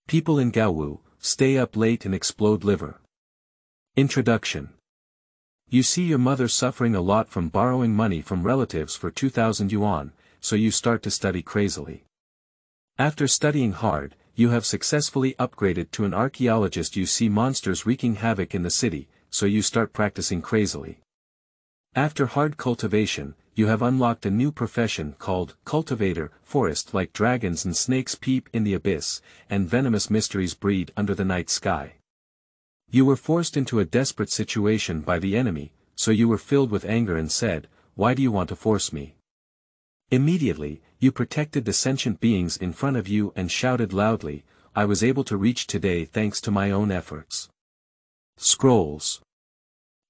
People in Gaowu, stay up late and explode liver. Introduction. You see your mother suffering a lot from borrowing money from relatives for 2,000 yuan, so you start to study crazily. After studying hard, you have successfully upgraded to an archaeologist. You see monsters wreaking havoc in the city, so you start practicing crazily. After hard cultivation, you have unlocked a new profession called cultivator. Forest like dragons and snakes peep in the abyss, and venomous mysteries breed under the night sky. You were forced into a desperate situation by the enemy, so you were filled with anger and said, "Why do you want to force me?" Immediately, you protected the sentient beings in front of you and shouted loudly, "I was able to reach today thanks to my own efforts." Scrolls.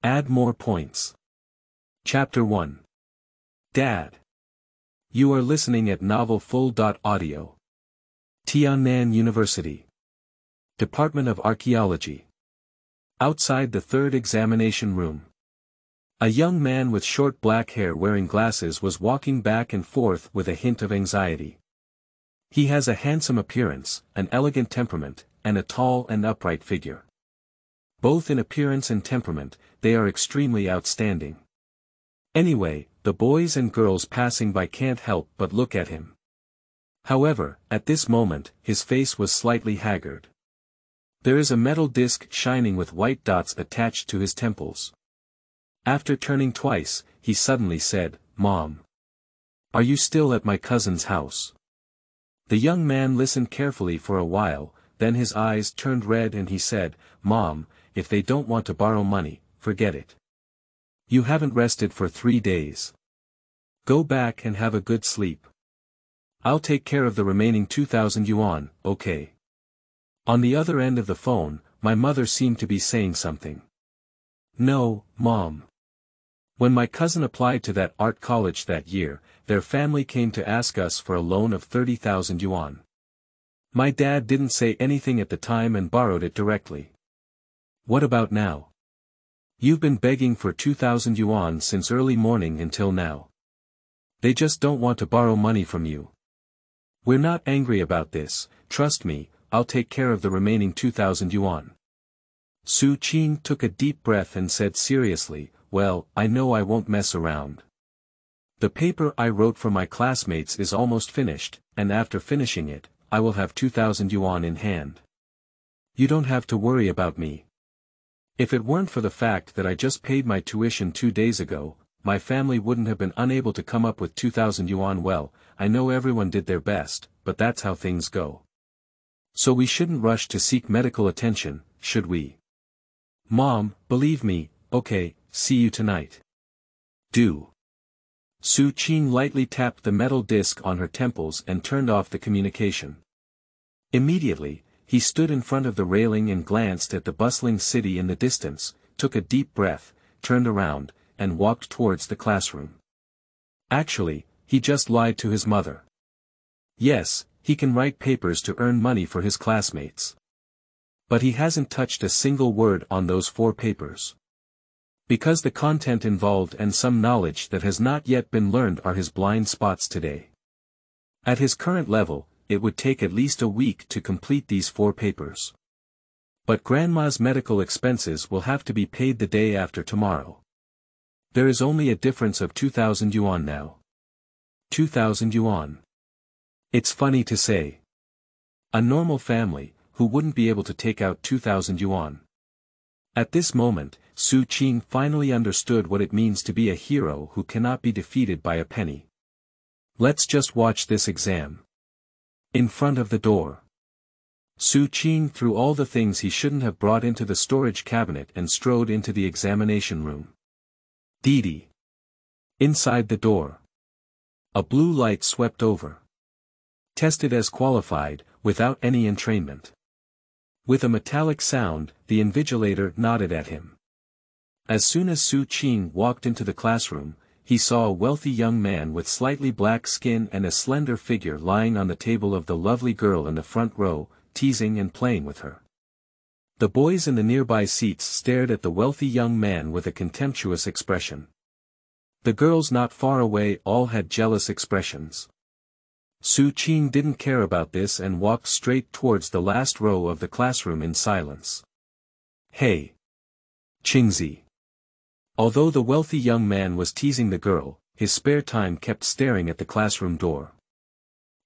Add more points. Chapter 1. Dad. You are listening at Novel Full.audio. Tiannan University. Department of Archaeology. Outside the third examination room. A young man with short black hair wearing glasses was walking back and forth with a hint of anxiety. He has a handsome appearance, an elegant temperament, and a tall and upright figure. Both in appearance and temperament, they are extremely outstanding. Anyway, the boys and girls passing by can't help but look at him. However, at this moment, his face was slightly haggard. There is a metal disc shining with white dots attached to his temples. After turning twice, he suddenly said, "Mom. Are you still at my cousin's house?" The young man listened carefully for a while, then his eyes turned red and he said, "Mom, if they don't want to borrow money, forget it. You haven't rested for 3 days. Go back and have a good sleep. I'll take care of the remaining 2,000 yuan, okay?" On the other end of the phone, my mother seemed to be saying something. "No, Mom. When my cousin applied to that art college that year, their family came to ask us for a loan of 30,000 yuan. My dad didn't say anything at the time and borrowed it directly. What about now? You've been begging for 2,000 yuan since early morning until now. They just don't want to borrow money from you. We're not angry about this, trust me, I'll take care of the remaining 2,000 yuan. Su Qing took a deep breath and said seriously, "Well, I know I won't mess around. The paper I wrote for my classmates is almost finished, and after finishing it, I will have 2,000 yuan in hand. You don't have to worry about me. If it weren't for the fact that I just paid my tuition 2 days ago, my family wouldn't have been unable to come up with 2,000 yuan. Well, I know everyone did their best, but that's how things go. So we shouldn't rush to seek medical attention, should we? Mom, believe me, okay, see you tonight." Do. Su Qing lightly tapped the metal disc on her temples and turned off the communication. Immediately, he stood in front of the railing and glanced at the bustling city in the distance, took a deep breath, turned around, and walked towards the classroom. Actually, he just lied to his mother. Yes, he can write papers to earn money for his classmates. But he hasn't touched a single word on those 4 papers. Because the content involved and some knowledge that has not yet been learned are his blind spots today. At his current level, it would take at least a week to complete these 4 papers. But grandma's medical expenses will have to be paid the day after tomorrow. There is only a difference of 2,000 yuan now. 2,000 yuan. It's funny to say. A normal family, who wouldn't be able to take out 2,000 yuan. At this moment, Su Qing finally understood what it means to be a hero who cannot be defeated by a penny. Let's just watch this exam. In front of the door. Su Qing threw all the things he shouldn't have brought into the storage cabinet and strode into the examination room. Didi. Inside the door. A blue light swept over. Tested as qualified, without any entrainment. With a metallic sound, the invigilator nodded at him. As soon as Su Qing walked into the classroom, he saw a wealthy young man with slightly black skin and a slender figure lying on the table of the lovely girl in the front row, teasing and playing with her. The boys in the nearby seats stared at the wealthy young man with a contemptuous expression. The girls not far away all had jealous expressions. Su Qing didn't care about this and walked straight towards the last row of the classroom in silence. Hey! Qingzi! Although the wealthy young man was teasing the girl, his spare time kept staring at the classroom door.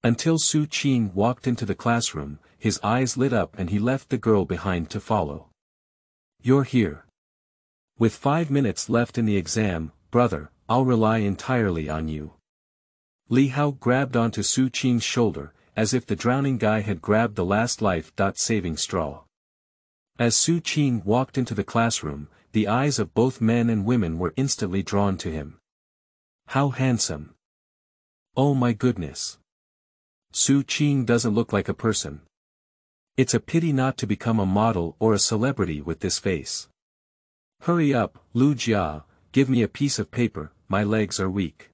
Until Su Qing walked into the classroom, his eyes lit up and he left the girl behind to follow. You're here. With 5 minutes left in the exam, brother, I'll rely entirely on you. Li Hao grabbed onto Su Qing's shoulder, as if the drowning guy had grabbed the last life-saving straw. As Su Qing walked into the classroom, the eyes of both men and women were instantly drawn to him. How handsome! Oh my goodness! Su Qing doesn't look like a person. It's a pity not to become a model or a celebrity with this face. Hurry up, Lu Jia, give me a piece of paper, my legs are weak.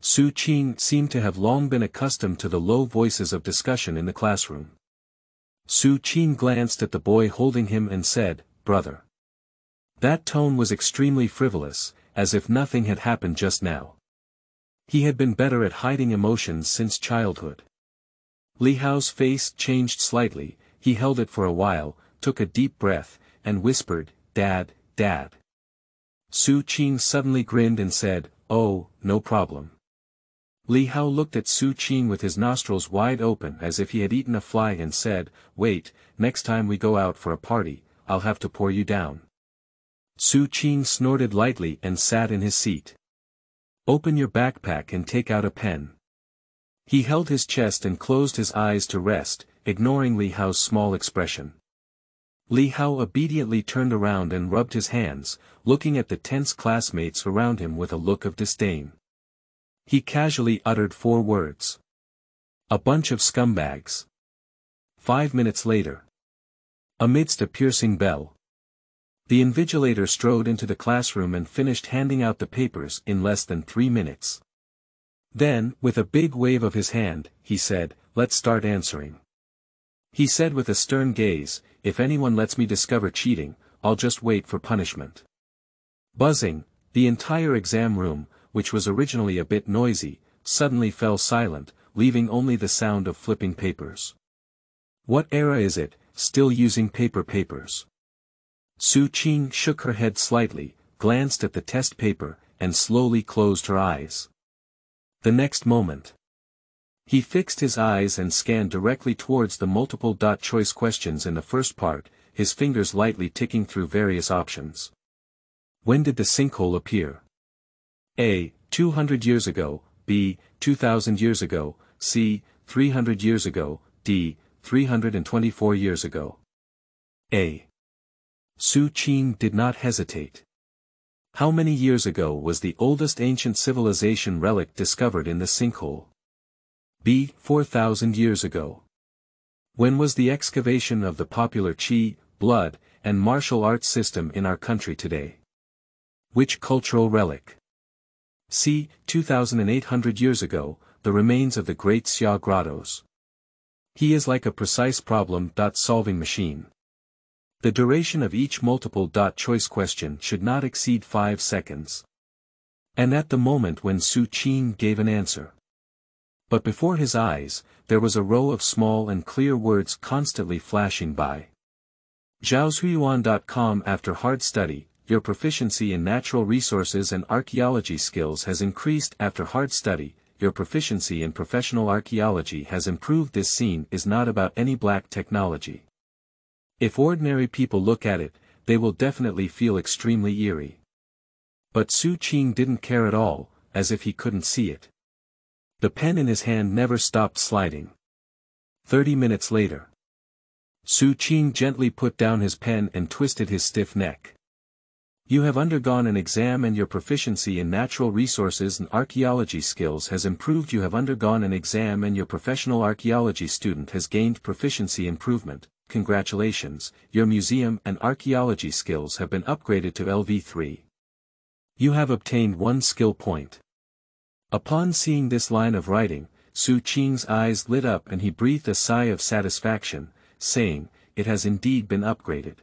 Su Qing seemed to have long been accustomed to the low voices of discussion in the classroom. Su Qing glanced at the boy holding him and said, brother. That tone was extremely frivolous, as if nothing had happened just now. He had been better at hiding emotions since childhood. Li Hao's face changed slightly, he held it for a while, took a deep breath, and whispered, Dad, Dad. Su Qing suddenly grinned and said, oh, no problem. Li Hao looked at Su Qing with his nostrils wide open as if he had eaten a fly and said, wait, next time we go out for a party, I'll have to pour you down. Su Qing snorted lightly and sat in his seat. Open your backpack and take out a pen. He held his chest and closed his eyes to rest, ignoring Li Hao's small expression. Li Hao obediently turned around and rubbed his hands, looking at the tense classmates around him with a look of disdain. He casually uttered 4 words. A bunch of scumbags. 5 minutes later. Amidst a piercing bell. The invigilator strode into the classroom and finished handing out the papers in less than 3 minutes. Then, with a big wave of his hand, he said, let's start answering. He said with a stern gaze, if anyone lets me discover cheating, I'll just wait for punishment. Buzzing, the entire exam room, which was originally a bit noisy, suddenly fell silent, leaving only the sound of flipping papers. What era is it, still using papers? Su Qing shook her head slightly, glanced at the test paper, and slowly closed her eyes. The next moment. He fixed his eyes and scanned directly towards the multiple choice questions in the first part, his fingers lightly ticking through various options. When did the sinkhole appear? A. 200 years ago, B. 2000 years ago, C. 300 years ago, D. 324 years ago. A. Su Qing did not hesitate. How many years ago was the oldest ancient civilization relic discovered in the sinkhole? B. 4,000 years ago. When was the excavation of the popular Qi, blood, and martial arts system in our country today? Which cultural relic? C. 2,800 years ago, the remains of the great Xia grottos. He is like a precise problem-solving machine. The duration of each multiple-choice question should not exceed 5 seconds. And at the moment when Su Qing gave an answer. But before his eyes, there was a row of small and clear words constantly flashing by. Zhaozuiyuan.com After hard study, your proficiency in natural resources and archaeology skills has increased. After hard study, your proficiency in professional archaeology has improved. This scene is not about any black technology. If ordinary people look at it, they will definitely feel extremely eerie. But Su Qing didn't care at all, as if he couldn't see it. The pen in his hand never stopped sliding. 30 minutes later. Su Qing gently put down his pen and twisted his stiff neck. You have undergone an exam and your proficiency in natural resources and archaeology skills has improved. You have undergone an exam and your professional archaeology student has gained proficiency improvement. Congratulations, your museum and archaeology skills have been upgraded to LV3. You have obtained 1 skill point. Upon seeing this line of writing, Su Qing's eyes lit up and he breathed a sigh of satisfaction, saying, it has indeed been upgraded.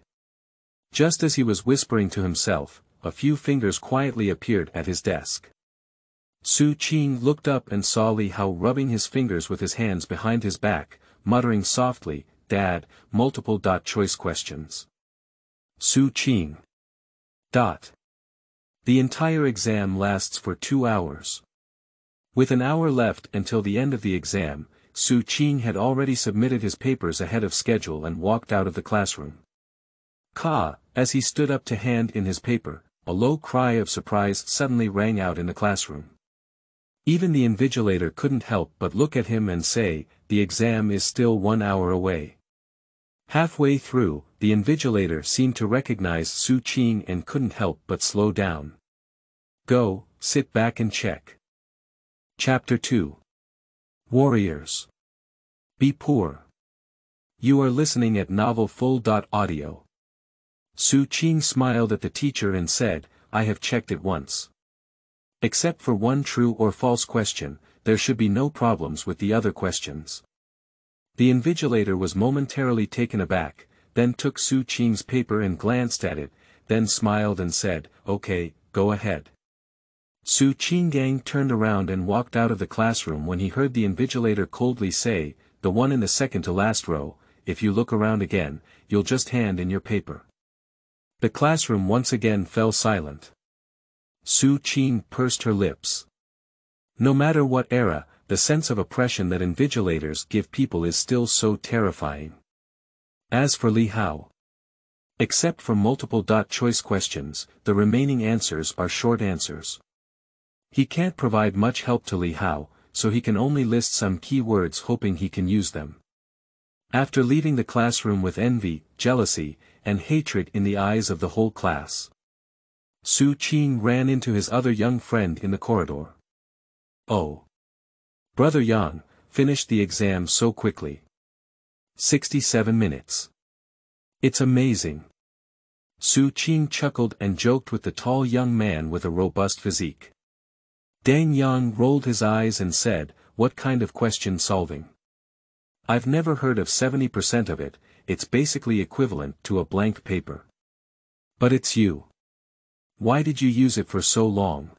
Just as he was whispering to himself, a few fingers quietly appeared at his desk. Qing looked up and saw Li Hao rubbing his fingers with his hands behind his back, muttering softly, "Dad, multiple choice questions." Qing. The entire exam lasts for 2 hours. With an hour left until the end of the exam, Qing had already submitted his papers ahead of schedule and walked out of the classroom. As he stood up to hand in his paper, a low cry of surprise suddenly rang out in the classroom. Even the invigilator couldn't help but look at him and say, "The exam is still 1 hour away." Halfway through, the invigilator seemed to recognize Qing and couldn't help but slow down. "Go, sit back and check." Chapter 2. Warriors. Be poor. You are listening at Novel Full.audio. Qing smiled at the teacher and said, "I have checked it once. Except for one true or false question, there should be no problems with the other questions." The invigilator was momentarily taken aback, then took Qing's paper and glanced at it, then smiled and said, "Okay, go ahead." Qing turned around and walked out of the classroom when he heard the invigilator coldly say, "The one in the second to last row, if you look around again, you'll just hand in your paper." The classroom once again fell silent. Qing pursed her lips. No matter what era, the sense of oppression that invigilators give people is still so terrifying. As for Li Hao, except for multiple choice questions, the remaining answers are short answers. He can't provide much help to Li Hao, so he can only list some key words hoping he can use them. After leaving the classroom with envy, jealousy, and hatred in the eyes of the whole class, Qing ran into his other young friend in the corridor. "Oh. Brother Yang, finished the exam so quickly. 67 minutes. It's amazing." Qing chuckled and joked with the tall young man with a robust physique. Dang Yang rolled his eyes and said, "What kind of question solving? I've never heard of 70% of it, it's basically equivalent to a blank paper." "But it's you. Why did you use it for so long?"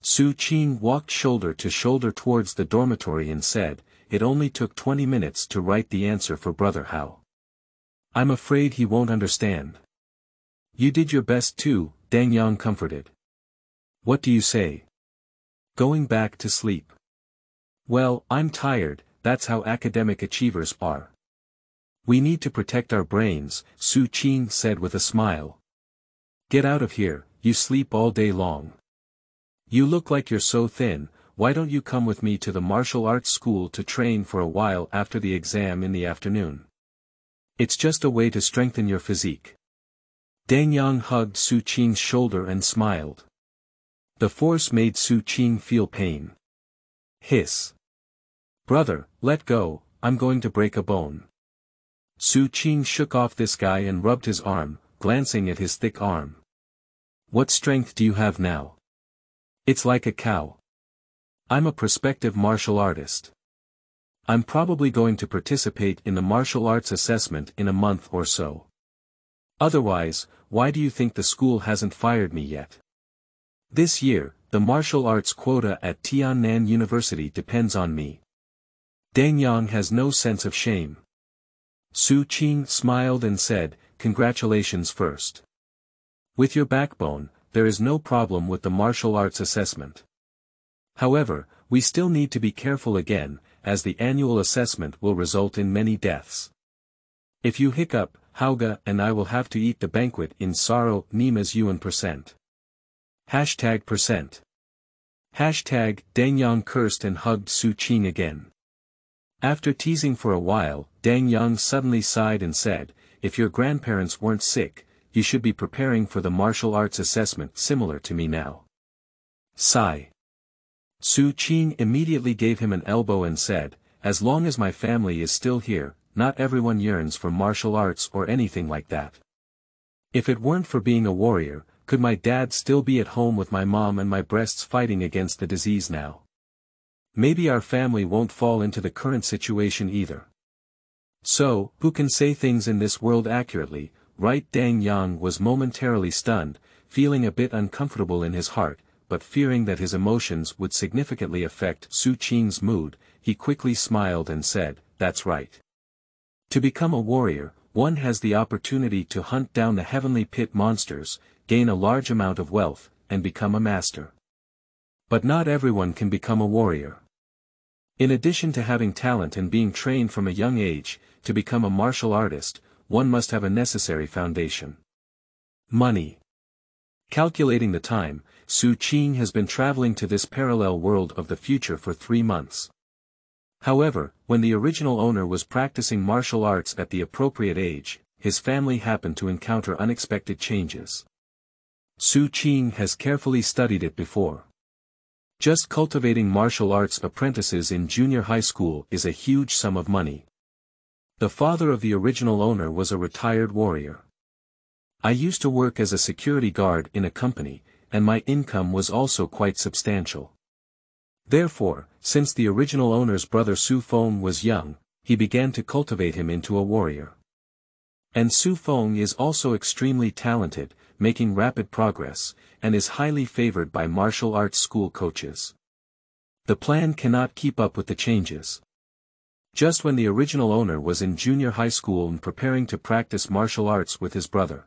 Qing walked shoulder to shoulder towards the dormitory and said, "It only took 20 minutes to write the answer for Brother Hao. I'm afraid he won't understand." "You did your best too," Dang Yang comforted. "What do you say? Going back to sleep?" "Well, I'm tired, that's how academic achievers are. We need to protect our brains," Qing said with a smile. "Get out of here, you sleep all day long. You look like you're so thin, why don't you come with me to the martial arts school to train for a while after the exam in the afternoon? It's just a way to strengthen your physique." Dang Yang hugged Qing's shoulder and smiled. The force made Qing feel pain. Hiss. "Brother, let go, I'm going to break a bone." Qing shook off this guy and rubbed his arm, glancing at his thick arm. "What strength do you have now?" "It's like a cow. I'm a prospective martial artist. I'm probably going to participate in the martial arts assessment in a month or so. Otherwise, why do you think the school hasn't fired me yet? This year, the martial arts quota at Tiannan University depends on me." Dang Yang has no sense of shame. Qing smiled and said, "Congratulations first. With your backbone, there is no problem with the martial arts assessment. However, we still need to be careful again, as the annual assessment will result in many deaths. If you hiccup, Hauga and I will have to eat the banquet in sorrow. Nima's yuan %. #%. Dang Yang cursed and hugged Qing again. After teasing for a while, Dang Yang suddenly sighed and said, "If your grandparents weren't sick, you should be preparing for the martial arts assessment similar to me now." Sigh. Qing immediately gave him an elbow and said, "As long as my family is still here, not everyone yearns for martial arts or anything like that. If it weren't for being a warrior, could my dad still be at home with my mom and my breasts fighting against the disease now? Maybe our family won't fall into the current situation either. So, who can say things in this world accurately, right?" Dang Yang was momentarily stunned, feeling a bit uncomfortable in his heart, but fearing that his emotions would significantly affect Su Qing's mood, he quickly smiled and said, "That's right. To become a warrior, one has the opportunity to hunt down the heavenly pit monsters, gain a large amount of wealth, and become a master. But not everyone can become a warrior. In addition to having talent and being trained from a young age, to become a martial artist, one must have a necessary foundation. Money." Calculating the time, Su Qing has been traveling to this parallel world of the future for 3 months. However, when the original owner was practicing martial arts at the appropriate age, his family happened to encounter unexpected changes. Su Qing has carefully studied it before. Just cultivating martial arts apprentices in junior high school is a huge sum of money. The father of the original owner was a retired warrior. "I used to work as a security guard in a company, and my income was also quite substantial. Therefore, since the original owner's brother Su Feng was young, he began to cultivate him into a warrior. And Su Feng is also extremely talented, making rapid progress, and is highly favored by martial arts school coaches. The plan cannot keep up with the changes. Just when the original owner was in junior high school and preparing to practice martial arts with his brother.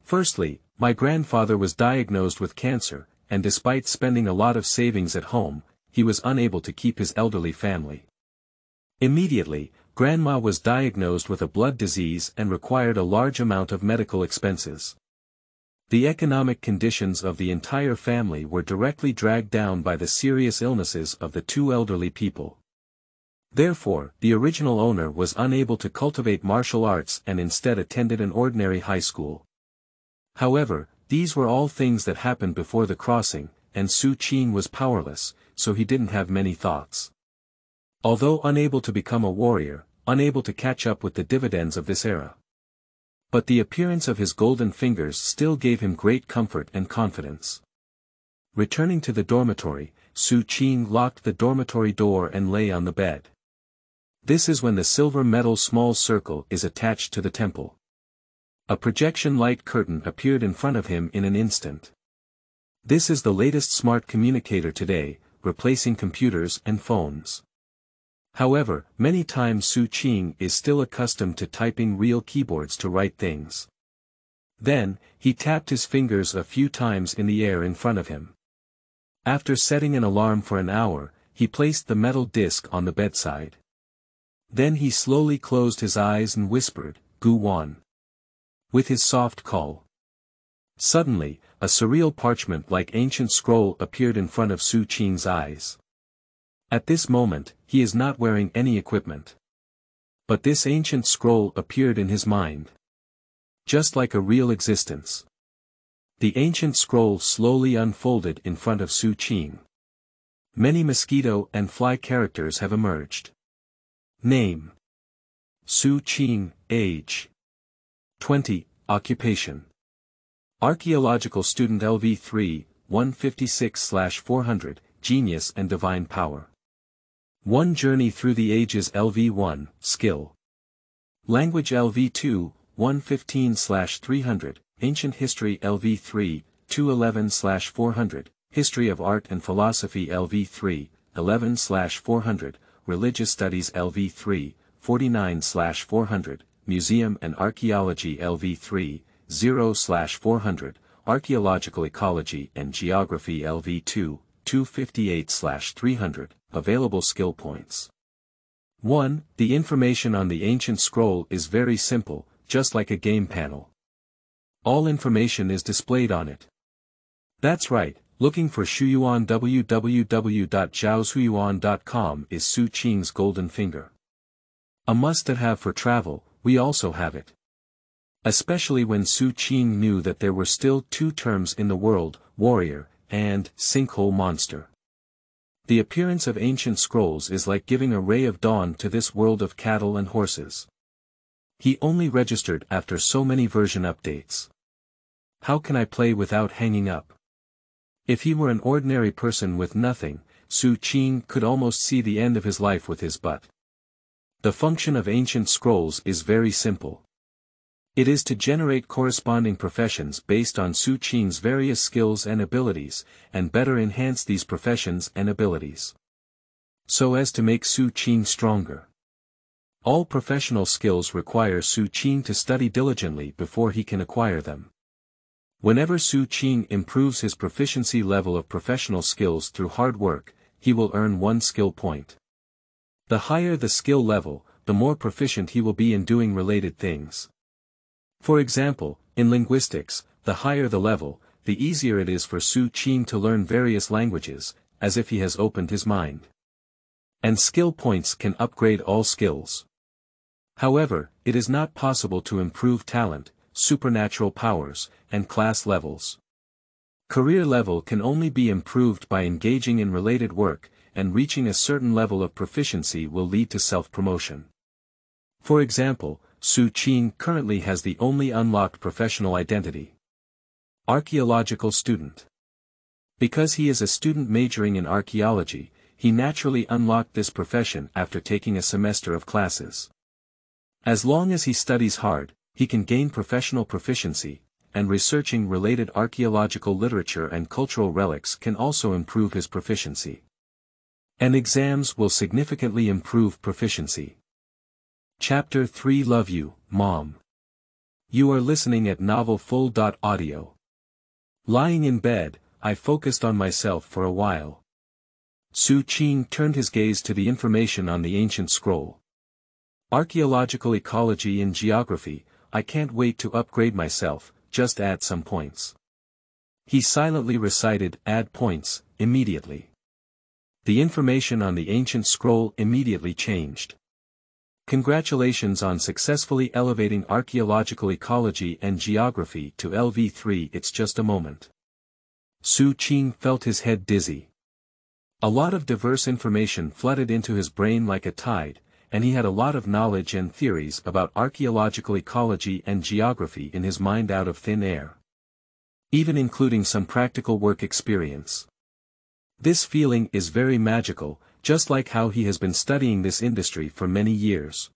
Firstly, my grandfather was diagnosed with cancer, and despite spending a lot of savings at home, he was unable to keep his elderly family. Immediately, Grandma was diagnosed with a blood disease and required a large amount of medical expenses. The economic conditions of the entire family were directly dragged down by the serious illnesses of the 2 elderly people. Therefore, the original owner was unable to cultivate martial arts and instead attended an ordinary high school. However, these were all things that happened before the crossing, and Su Qing was powerless, so he didn't have many thoughts. Although unable to become a warrior, unable to catch up with the dividends of this era. But the appearance of his golden fingers still gave him great comfort and confidence. Returning to the dormitory, Su Qing locked the dormitory door and lay on the bed. This is when the silver metal small circle is attached to the temple. A projection light curtain appeared in front of him in an instant. This is the latest smart communicator today, replacing computers and phones. However, many times Su Qing is still accustomed to typing real keyboards to write things. Then, he tapped his fingers a few times in the air in front of him. After setting an alarm for an hour, he placed the metal disc on the bedside. Then he slowly closed his eyes and whispered, "Yuan," with his soft call. Suddenly, a surreal parchment-like ancient scroll appeared in front of Su Qing's eyes. At this moment, he is not wearing any equipment. But this ancient scroll appeared in his mind. Just like a real existence. The ancient scroll slowly unfolded in front of Su Qing. Many mosquito and fly characters have emerged. Name: Su Qing. Age: 20. Occupation: archaeological student. LV3, 156/400, genius and divine power. 1 Journey through the ages. LV1, skill. Language. LV2, 115/300, ancient history. LV3, 211/400, history of art and philosophy. LV3, 11/400, religious studies. LV3, 49/400, museum and archaeology. LV3, 0/400, archaeological ecology and geography. LV2, 258/300, available skill points. 1. The information on the ancient scroll is very simple, just like a game panel. All information is displayed on it. That's right, looking for Shuyuan. www.zhaoshuyuan.com is Su Qing's golden finger. A must-have for travel. We also have it. Especially when Su Qing knew that there were still 2 terms in the world, warrior, and sinkhole monster. The appearance of ancient scrolls is like giving a ray of dawn to this world of cattle and horses. He only registered after so many version updates. How can I play without hanging up? If he were an ordinary person with nothing, Su Qing could almost see the end of his life with his butt. The function of ancient scrolls is very simple. It is to generate corresponding professions based on Su Qing's various skills and abilities, and better enhance these professions and abilities, so as to make Su Qing stronger. All professional skills require Su Qing to study diligently before he can acquire them. Whenever Su Qing improves his proficiency level of professional skills through hard work, he will earn 1 skill point. The higher the skill level, the more proficient he will be in doing related things. For example, in linguistics, the higher the level, the easier it is for Su Qing to learn various languages, as if he has opened his mind. And skill points can upgrade all skills. However, it is not possible to improve talent, supernatural powers, and class levels. Career level can only be improved by engaging in related work, and reaching a certain level of proficiency will lead to self-promotion. For example, Su Qing currently has the only unlocked professional identity: archaeological student. Because he is a student majoring in archaeology, he naturally unlocked this profession after taking a semester of classes. As long as he studies hard, he can gain professional proficiency, and researching related archaeological literature and cultural relics can also improve his proficiency. And exams will significantly improve proficiency. Chapter 3 Love You, Mom. You are listening at novelfull.audio. Lying in bed, I focused on myself for a while. Su Qing turned his gaze to the information on the ancient scroll. Archaeological ecology and geography, I can't wait to upgrade myself, just add some points. He silently recited "add points" immediately. The information on the ancient scroll immediately changed. Congratulations on successfully elevating archaeological ecology and geography to LV3. It's just a moment. Su Qing felt his head dizzy. A lot of diverse information flooded into his brain like a tide, and he had a lot of knowledge and theories about archaeological ecology and geography in his mind out of thin air. Even including some practical work experience. This feeling is very magical, just like how he has been studying this industry for many years.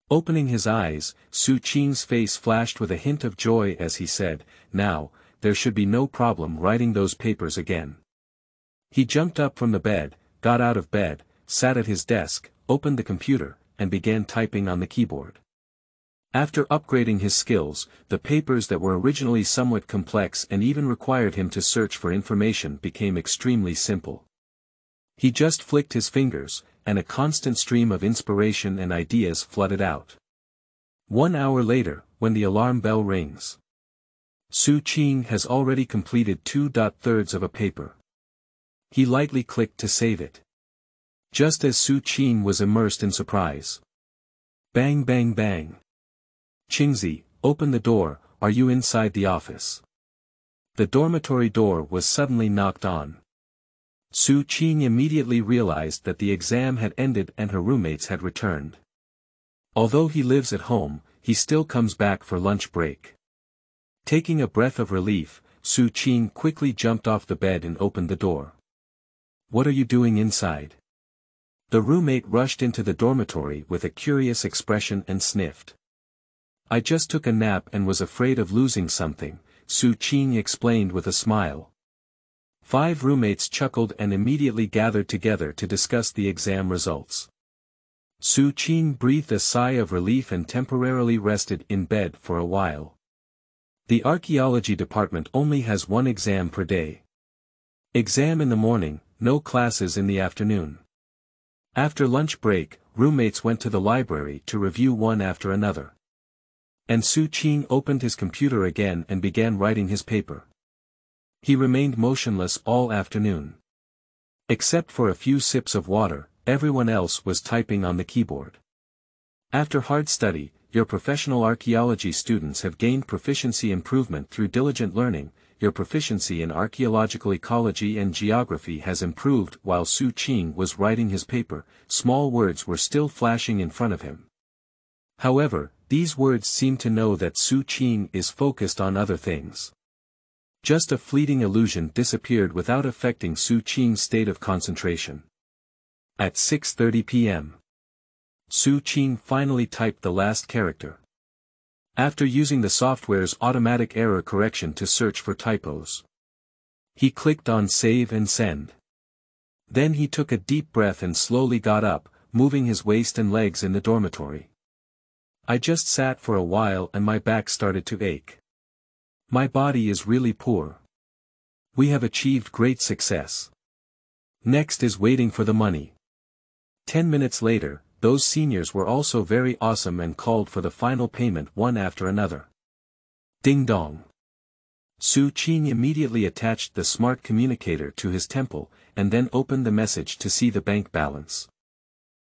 Opening his eyes, Su Qing's face flashed with a hint of joy as he said, "Now, there should be no problem writing those papers again." He jumped up from the bed, got out of bed, sat at his desk, opened the computer, and began typing on the keyboard. After upgrading his skills, the papers that were originally somewhat complex and even required him to search for information became extremely simple. He just flicked his fingers, and a constant stream of inspiration and ideas flooded out. 1 hour later, when the alarm bell rings, Su Qing has already completed 2/3 of a paper. He lightly clicked to save it. Just as Su Qing was immersed in surprise. Bang bang bang. "Qingzi, open the door, are you inside the office?" The dormitory door was suddenly knocked on. Su Qing immediately realized that the exam had ended and her roommates had returned. Although he lives at home, he still comes back for lunch break. Taking a breath of relief, Su Qing quickly jumped off the bed and opened the door. "What are you doing inside?" The roommate rushed into the dormitory with a curious expression and sniffed. "I just took a nap and was afraid of losing something," Su Qing explained with a smile. 5 roommates chuckled and immediately gathered together to discuss the exam results. Su Qing breathed a sigh of relief and temporarily rested in bed for a while. The archaeology department only has 1 exam per day. Exam in the morning, no classes in the afternoon. After lunch break, roommates went to the library to review one after another. And Su Qing opened his computer again and began writing his paper. He remained motionless all afternoon. Except for a few sips of water, everyone else was typing on the keyboard. After hard study, your professional archaeology students have gained proficiency improvement through diligent learning. Your proficiency in archaeological ecology and geography has improved. While Su Qing was writing his paper, small words were still flashing in front of him. However, these words seemed to know that Su Qing is focused on other things. Just a fleeting illusion disappeared without affecting Su Qing's state of concentration. At 6:30 p.m. Su Qing finally typed the last character. After using the software's automatic error correction to search for typos, he clicked on Save and Send. Then he took a deep breath and slowly got up, moving his waist and legs in the dormitory. I just sat for a while and my back started to ache. My body is really poor. We have achieved great success. Next is waiting for the money. 10 minutes later, those seniors were also very awesome and called for the final payment one after another. Ding dong. Xuan immediately attached the smart communicator to his temple, and then opened the message to see the bank balance.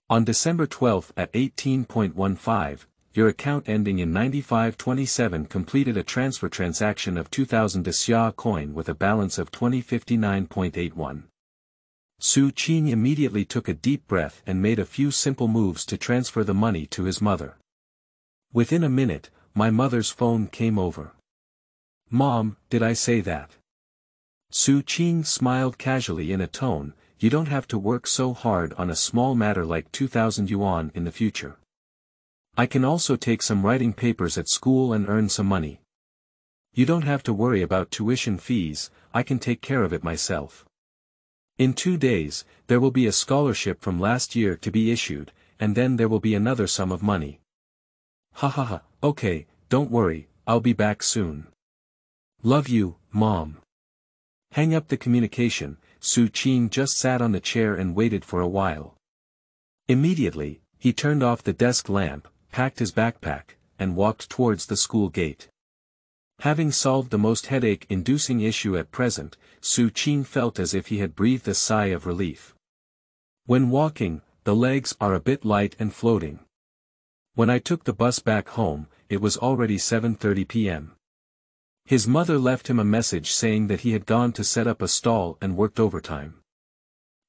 On December 12 at 18.15, your account ending in 9527 completed a transfer transaction of 2000 Xia coin with a balance of 2059.81. Xuan immediately took a deep breath and made a few simple moves to transfer the money to his mother. Within a minute, my mother's phone came over. "Mom, did I say that?" Xuan smiled casually in a tone, "You don't have to work so hard on a small matter like 2000 yuan in the future. I can also take some writing papers at school and earn some money. You don't have to worry about tuition fees, I can take care of it myself. In 2 days, there will be a scholarship from last year to be issued, and then there will be another sum of money." "Ha ha ha, okay, don't worry, I'll be back soon. Love you, Mom." Hang up the communication. Xuan just sat on the chair and waited for a while. Immediately, he turned off the desk lamp, packed his backpack, and walked towards the school gate. Having solved the most headache-inducing issue at present, Xuan felt as if he had breathed a sigh of relief. When walking, the legs are a bit light and floating. When I took the bus back home, it was already 7:30 p.m. His mother left him a message saying that he had gone to set up a stall and worked overtime.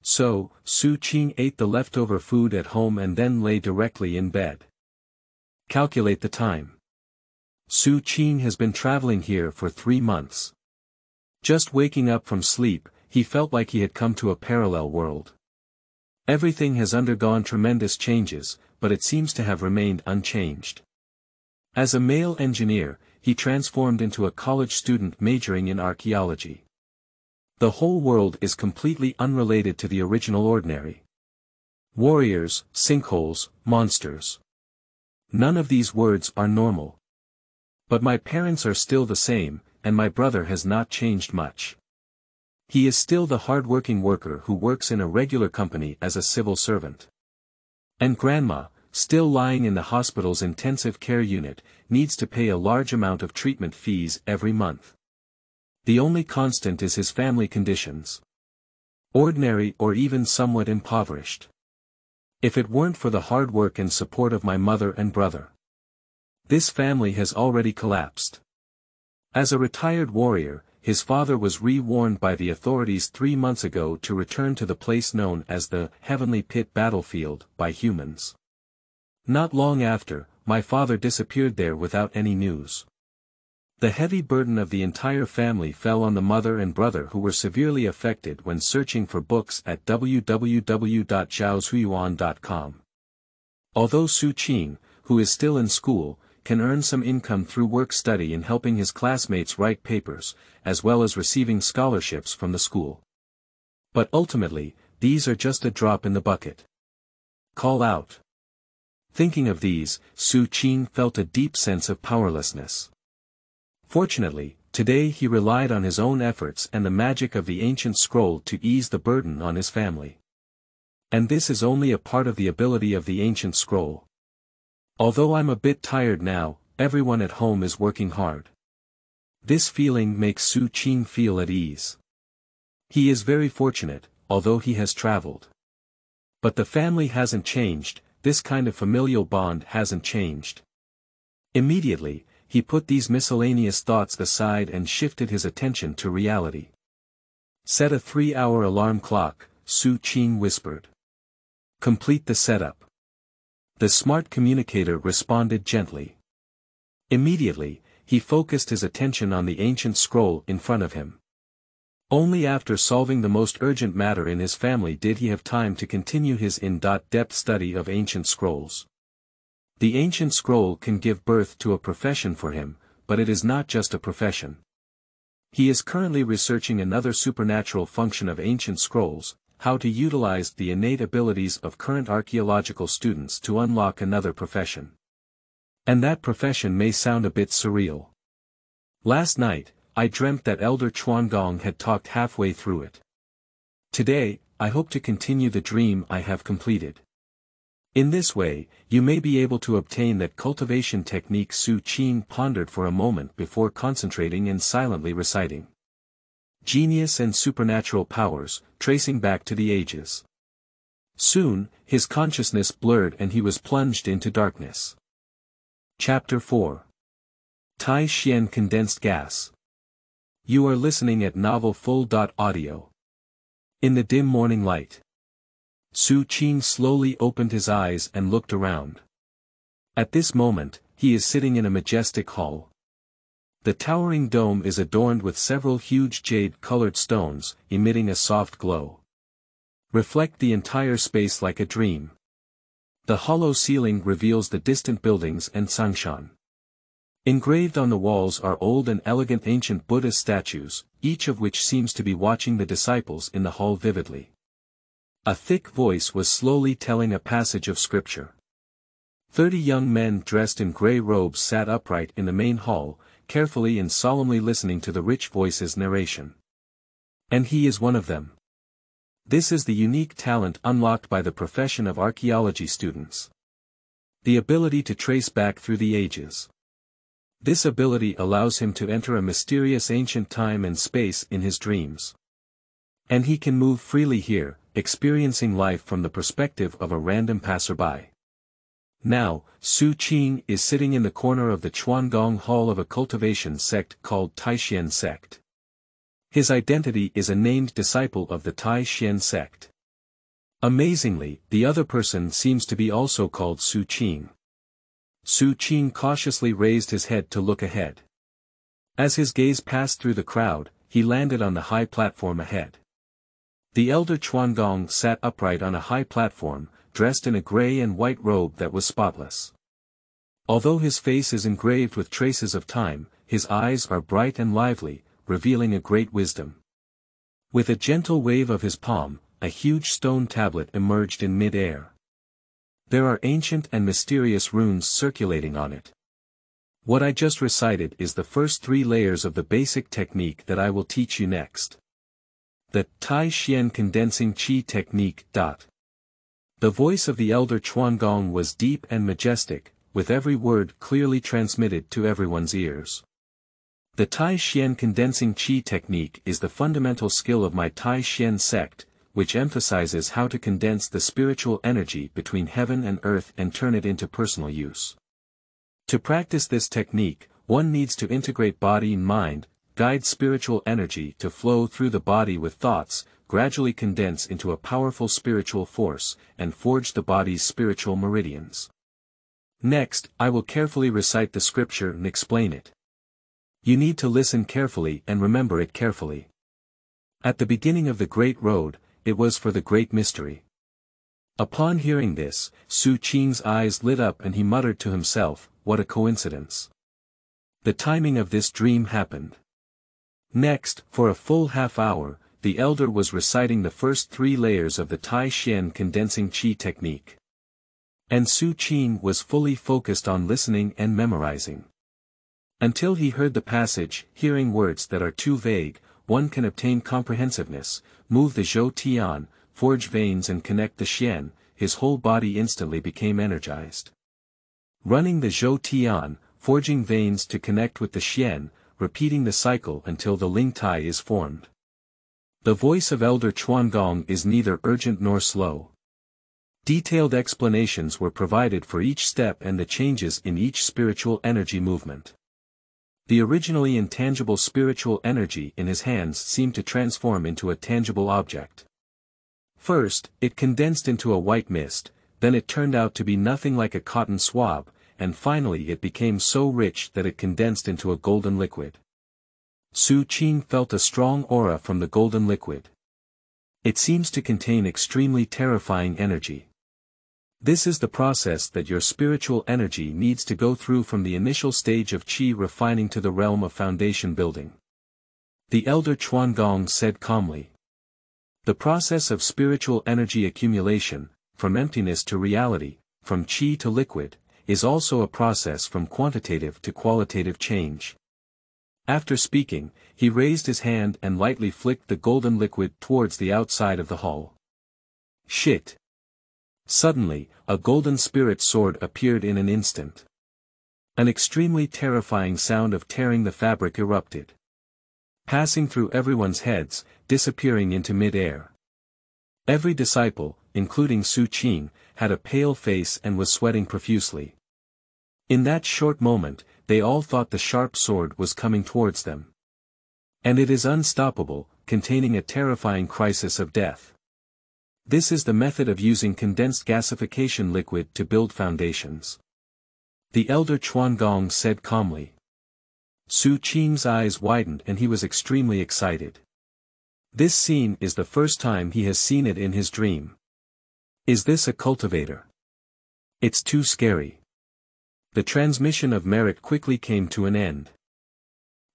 So, Xuan ate the leftover food at home and then lay directly in bed. Calculate the time. Xuan has been traveling here for 3 months. Just waking up from sleep, he felt like he had come to a parallel world. Everything has undergone tremendous changes, but it seems to have remained unchanged. As a male engineer, he transformed into a college student majoring in archaeology. The whole world is completely unrelated to the original ordinary. Warriors, sinkholes, monsters. None of these words are normal. But my parents are still the same, and my brother has not changed much. He is still the hard-working worker who works in a regular company as a civil servant. And grandma, still lying in the hospital's intensive care unit, needs to pay a large amount of treatment fees every month. The only constant is his family conditions. Ordinary or even somewhat impoverished. If it weren't for the hard work and support of my mother and brother, this family has already collapsed. As a retired warrior, his father was re-warned by the authorities 3 months ago to return to the place known as the Heavenly Pit battlefield by humans. Not long after, my father disappeared there without any news. The heavy burden of the entire family fell on the mother and brother who were severely affected when searching for books at www.zhaozuiyuan.com. Although Xuan, who is still in school, can earn some income through work-study and helping his classmates write papers, as well as receiving scholarships from the school. But ultimately, these are just a drop in the bucket. Call out. Thinking of these, Xuan felt a deep sense of powerlessness. Fortunately, today he relied on his own efforts and the magic of the ancient scroll to ease the burden on his family. And this is only a part of the ability of the ancient scroll. Although I'm a bit tired now, everyone at home is working hard. This feeling makes Xuan feel at ease. He is very fortunate, although he has traveled. But the family hasn't changed, this kind of familial bond hasn't changed. Immediately, he put these miscellaneous thoughts aside and shifted his attention to reality. Set a 3-hour alarm clock, Xuan whispered. Complete the setup. The smart communicator responded gently. Immediately, he focused his attention on the ancient scroll in front of him. Only after solving the most urgent matter in his family did he have time to continue his in-depth study of ancient scrolls. The ancient scroll can give birth to a profession for him, but it is not just a profession. He is currently researching another supernatural function of ancient scrolls, how to utilize the innate abilities of current archaeological students to unlock another profession. And that profession may sound a bit surreal. Last night, I dreamt that Elder Xuan had talked halfway through it. Today, I hope to continue the dream I have completed. In this way, you may be able to obtain that cultivation technique Su Qing pondered for a moment before concentrating and silently reciting. Genius and supernatural powers, tracing back to the ages. Soon, his consciousness blurred and he was plunged into darkness. Chapter 4. Tai Xian Condensed Gas. You are listening at Novel Full.audio. In the dim morning light, Su Qing slowly opened his eyes and looked around. At this moment, he is sitting in a majestic hall. The towering dome is adorned with several huge jade-colored stones, emitting a soft glow. Reflect the entire space like a dream. The hollow ceiling reveals the distant buildings and Sangshan. Engraved on the walls are old and elegant ancient Buddhist statues, each of which seems to be watching the disciples in the hall vividly. A thick voice was slowly telling a passage of scripture. 30 young men dressed in gray robes sat upright in the main hall, carefully and solemnly listening to the rich voice's narration. And he is one of them. This is the unique talent unlocked by the profession of archaeology students. The ability to trace back through the ages. This ability allows him to enter a mysterious ancient time and space in his dreams. And he can move freely here, experiencing life from the perspective of a random passerby. Now, Su Qing is sitting in the corner of the Chuangong Hall of a cultivation sect called Taishan sect. His identity is a named disciple of the Taishan sect. Amazingly, the other person seems to be also called Su Qing. Su Qing cautiously raised his head to look ahead. As his gaze passed through the crowd, he landed on the high platform ahead. The elder Chuangong sat upright on a high platform, dressed in a gray and white robe that was spotless. Although his face is engraved with traces of time, his eyes are bright and lively, revealing a great wisdom. With a gentle wave of his palm, a huge stone tablet emerged in mid-air. There are ancient and mysterious runes circulating on it. What I just recited is the first 3 layers of the basic technique that I will teach you next. The Tai Xian Condensing Qi Technique. The voice of the elder Chuangong was deep and majestic, with every word clearly transmitted to everyone's ears. The Tai Xian Condensing Qi Technique is the fundamental skill of my Tai Xian sect, which emphasizes how to condense the spiritual energy between heaven and earth and turn it into personal use. To practice this technique, one needs to integrate body and mind, guide spiritual energy to flow through the body with thoughts, gradually condense into a powerful spiritual force, and forge the body's spiritual meridians. Next, I will carefully recite the scripture and explain it. You need to listen carefully and remember it carefully. At the beginning of the Great Road, it was for the Great Mystery. Upon hearing this, Su Qing's eyes lit up and he muttered to himself, "What a coincidence." The timing of this dream happened. Next, for a full half hour, the elder was reciting the first 3 layers of the Tai Xian Condensing Qi technique. And Su Qing was fully focused on listening and memorizing. Until he heard the passage, hearing words that are too vague, one can obtain comprehensiveness, move the Zhou Tian, forge veins and connect the Xian, his whole body instantly became energized. Running the Zhou Tian, forging veins to connect with the Xian, repeating the cycle until the Ling Tai is formed. The voice of Elder Chuangong is neither urgent nor slow. Detailed explanations were provided for each step and the changes in each spiritual energy movement. The originally intangible spiritual energy in his hands seemed to transform into a tangible object. First, it condensed into a white mist, then it turned out to be nothing like a cotton swab, and finally it became so rich that it condensed into a golden liquid. Su Qing felt a strong aura from the golden liquid. It seems to contain extremely terrifying energy. This is the process that your spiritual energy needs to go through from the initial stage of qi refining to the realm of foundation building. The elder Xuan Gong said calmly. The process of spiritual energy accumulation, from emptiness to reality, from qi to liquid, is also a process from quantitative to qualitative change. After speaking, he raised his hand and lightly flicked the golden liquid towards the outside of the hull. Shit! Suddenly, a golden spirit sword appeared in an instant. An extremely terrifying sound of tearing the fabric erupted, passing through everyone's heads, disappearing into mid-air. Every disciple, including Su Qing, had a pale face and was sweating profusely. In that short moment, they all thought the sharp sword was coming towards them. And it is unstoppable, containing a terrifying crisis of death. This is the method of using condensed gasification liquid to build foundations. The elder Xuan Gong said calmly. Su Qing's eyes widened and he was extremely excited. This scene is the first time he has seen it in his dream. Is this a cultivator? It's too scary. The transmission of merit quickly came to an end.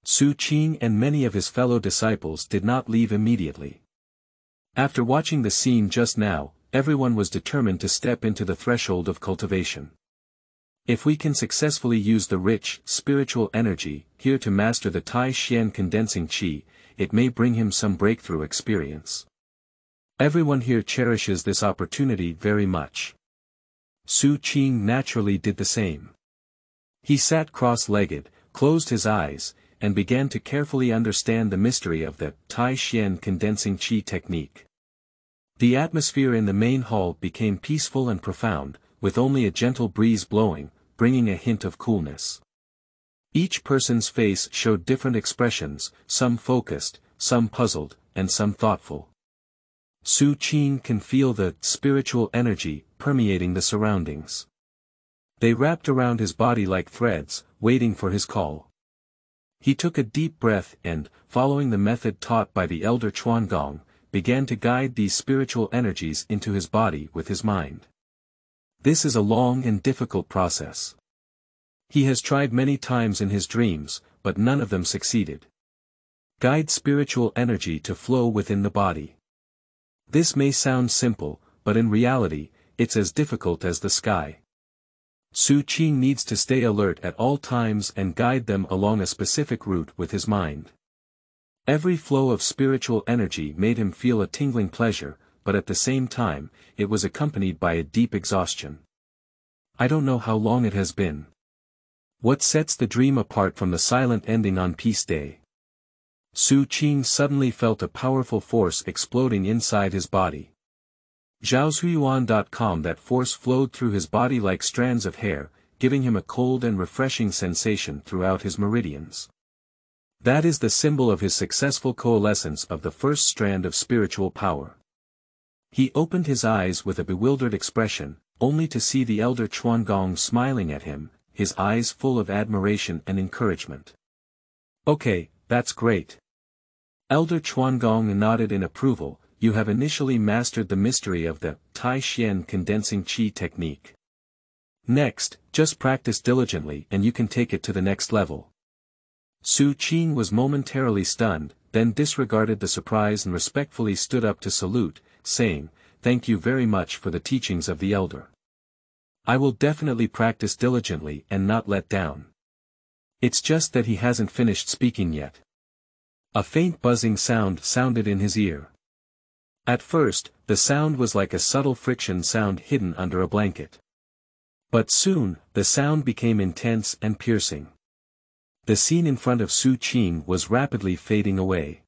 Su Qing and many of his fellow disciples did not leave immediately. After watching the scene just now, everyone was determined to step into the threshold of cultivation. If we can successfully use the rich, spiritual energy here to master the Tai Xian condensing qi, it may bring him some breakthrough experience. Everyone here cherishes this opportunity very much. Su Qing naturally did the same. He sat cross-legged, closed his eyes, and began to carefully understand the mystery of the Tai Xian condensing qi technique. The atmosphere in the main hall became peaceful and profound, with only a gentle breeze blowing, bringing a hint of coolness. Each person's face showed different expressions, some focused, some puzzled, and some thoughtful. Su Qing can feel the spiritual energy permeating the surroundings. They wrapped around his body like threads, waiting for his call. He took a deep breath and, following the method taught by the elder Xuan Gong, began to guide these spiritual energies into his body with his mind. This is a long and difficult process. He has tried many times in his dreams, but none of them succeeded. Guide spiritual energy to flow within the body. This may sound simple, but in reality, it's as difficult as the sky. Su Qing needs to stay alert at all times and guide them along a specific route with his mind. Every flow of spiritual energy made him feel a tingling pleasure, but at the same time, it was accompanied by a deep exhaustion. I don't know how long it has been. What sets the dream apart from the silent ending on Peace Day? Su Qing suddenly felt a powerful force exploding inside his body. Zhaozhuyuan.com. That force flowed through his body like strands of hair, giving him a cold and refreshing sensation throughout his meridians. That is the symbol of his successful coalescence of the first strand of spiritual power. He opened his eyes with a bewildered expression, only to see the elder Xuan Gong smiling at him, his eyes full of admiration and encouragement. Okay, that's great. Elder Xuan Gong nodded in approval. You have initially mastered the mystery of the Tai Xian condensing qi technique. Next, just practice diligently and you can take it to the next level. Su Qing was momentarily stunned, then disregarded the surprise and respectfully stood up to salute, saying, "Thank you very much for the teachings of the elder. I will definitely practice diligently and not let down." It's just that he hasn't finished speaking yet. A faint buzzing sound sounded in his ear. At first, the sound was like a subtle friction sound hidden under a blanket. But soon, the sound became intense and piercing. The scene in front of Su Qing was rapidly fading away.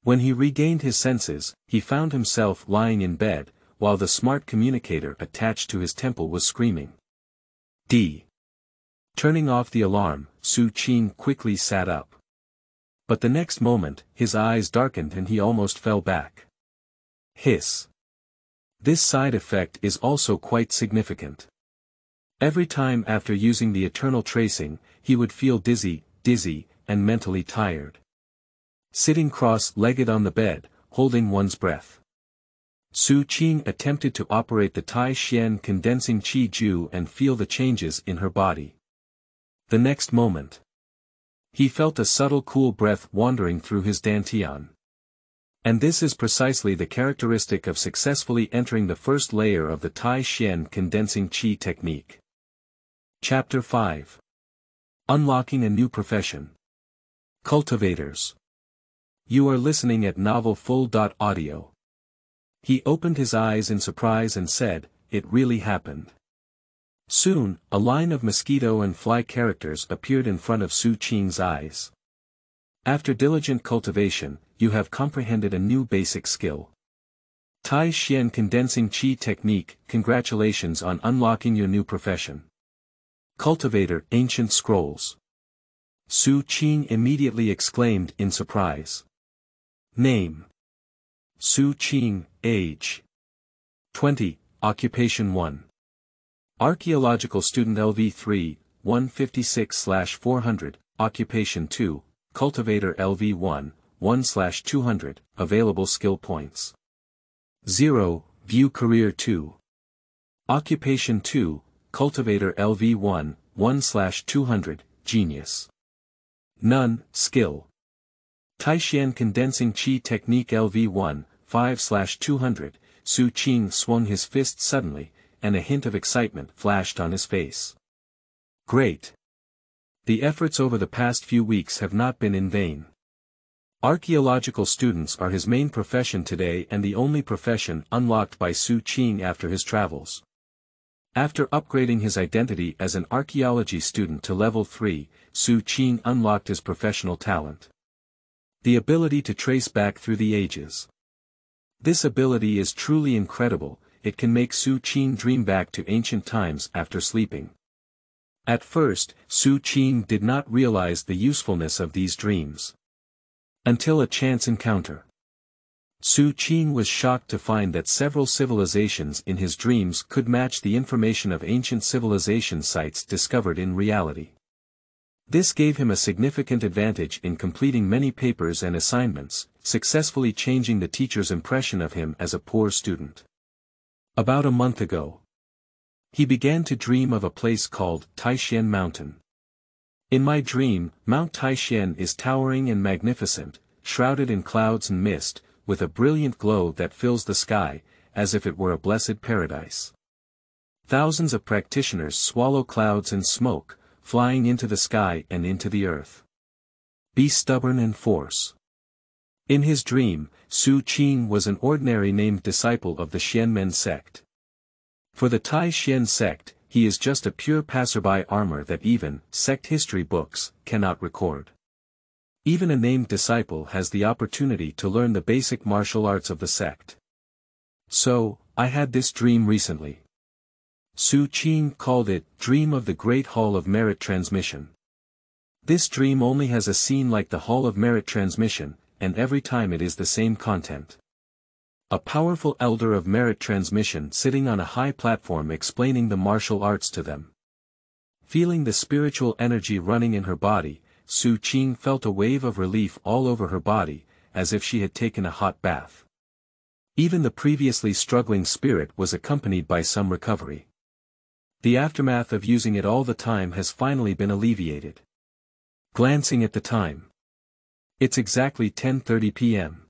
When he regained his senses, he found himself lying in bed, while the smart communicator attached to his temple was screaming. D. Turning off the alarm, Su Qing quickly sat up. But the next moment, his eyes darkened and he almost fell back. Hiss. This side effect is also quite significant. Every time after using the eternal tracing, he would feel dizzy, and mentally tired. Sitting cross-legged on the bed, holding one's breath. Su Qing attempted to operate the Tai Xian condensing Qi Ju and feel the changes in her body. The next moment, he felt a subtle cool breath wandering through his dantian. And this is precisely the characteristic of successfully entering the first layer of the Tai Xian condensing Qi technique. Chapter 5. Unlocking a New Profession. Cultivators. You are listening at Novel Full.audio. He opened his eyes in surprise and said, "It really happened." Soon, a line of mosquito and fly characters appeared in front of Su Qing's eyes. After diligent cultivation, you have comprehended a new basic skill. Tai Xian condensing Qi technique. Congratulations on unlocking your new profession. Cultivator. Ancient scrolls. Su Qing immediately exclaimed in surprise. Name. Su Qing. Age. 20. Occupation 1. Archaeological student LV3, 156/400, Occupation 2, Cultivator LV1, 1/200, Available skill points. 0, View Career 2. Occupation 2, Cultivator LV1, 1/200, Genius. None, Skill. Taixian Condensing Qi Technique LV1, 5/200, Su Qing swung his fist suddenly, and a hint of excitement flashed on his face. Great! The efforts over the past few weeks have not been in vain. Archaeological students are his main profession today and the only profession unlocked by Su Qing after his travels. After upgrading his identity as an archaeology student to level 3, Su Qing unlocked his professional talent. The ability to trace back through the ages. This ability is truly incredible. It can make Su Qing dream back to ancient times after sleeping. At first, Su Qing did not realize the usefulness of these dreams. Until a chance encounter. Su Qing was shocked to find that several civilizations in his dreams could match the information of ancient civilization sites discovered in reality. This gave him a significant advantage in completing many papers and assignments, successfully changing the teacher's impression of him as a poor student. About a month ago, he began to dream of a place called Taixian Mountain. In my dream, Mount Taixian is towering and magnificent, shrouded in clouds and mist, with a brilliant glow that fills the sky, as if it were a blessed paradise. Thousands of practitioners swallow clouds and smoke, flying into the sky and into the earth. Be stubborn and force. In his dream, Su Qing was an ordinary named disciple of the Xianmen sect. For the Tai Xian sect, he is just a pure passerby armor that even sect history books cannot record. Even a named disciple has the opportunity to learn the basic martial arts of the sect. So, I had this dream recently. Su Qing called it Dream of the Great Hall of Merit Transmission. This dream only has a scene like the Hall of Merit Transmission, and every time it is the same content. A powerful elder of merit transmission sitting on a high platform explaining the martial arts to them. Feeling the spiritual energy running in her body, Su Qing felt a wave of relief all over her body, as if she had taken a hot bath. Even the previously struggling spirit was accompanied by some recovery. The aftermath of using it all the time has finally been alleviated. Glancing at the time. It's exactly 10:30 p.m.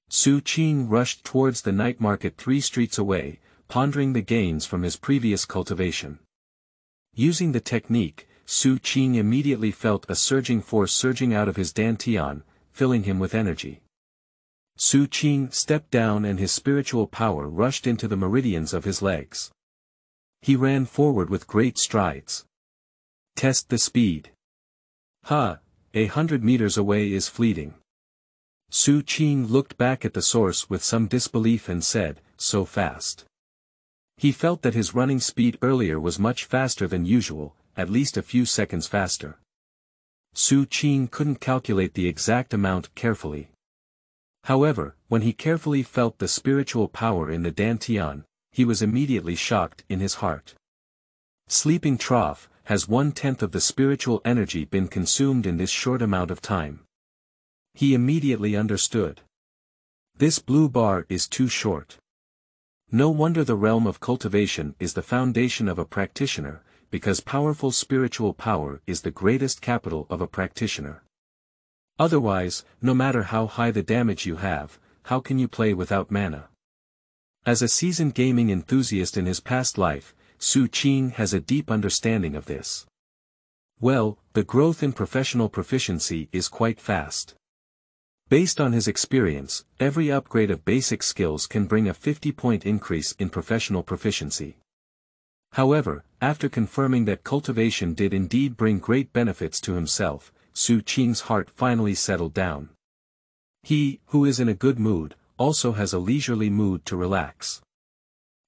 Su Qing rushed towards the night market 3 streets away, pondering the gains from his previous cultivation. Using the technique, Su Qing immediately felt a surging force surging out of his dantian, filling him with energy. Su Qing stepped down and his spiritual power rushed into the meridians of his legs. He ran forward with great strides. Test the speed. 100 meters away is fleeting. Su Qing looked back at the source with some disbelief and said, so fast. He felt that his running speed earlier was much faster than usual, at least a few seconds faster. Su Qing couldn't calculate the exact amount carefully. However, when he carefully felt the spiritual power in the dantian, he was immediately shocked in his heart. Sleeping trough, has 1/10 of the spiritual energy been consumed in this short amount of time? He immediately understood. This blue bar is too short. No wonder the realm of cultivation is the foundation of a practitioner, because powerful spiritual power is the greatest capital of a practitioner. Otherwise, no matter how high the damage you have, how can you play without mana? As a seasoned gaming enthusiast in his past life, Xuan has a deep understanding of this. Well, the growth in professional proficiency is quite fast. Based on his experience, every upgrade of basic skills can bring a 50-point increase in professional proficiency. However, after confirming that cultivation did indeed bring great benefits to himself, Xuan's heart finally settled down. He, who is in a good mood, also has a leisurely mood to relax.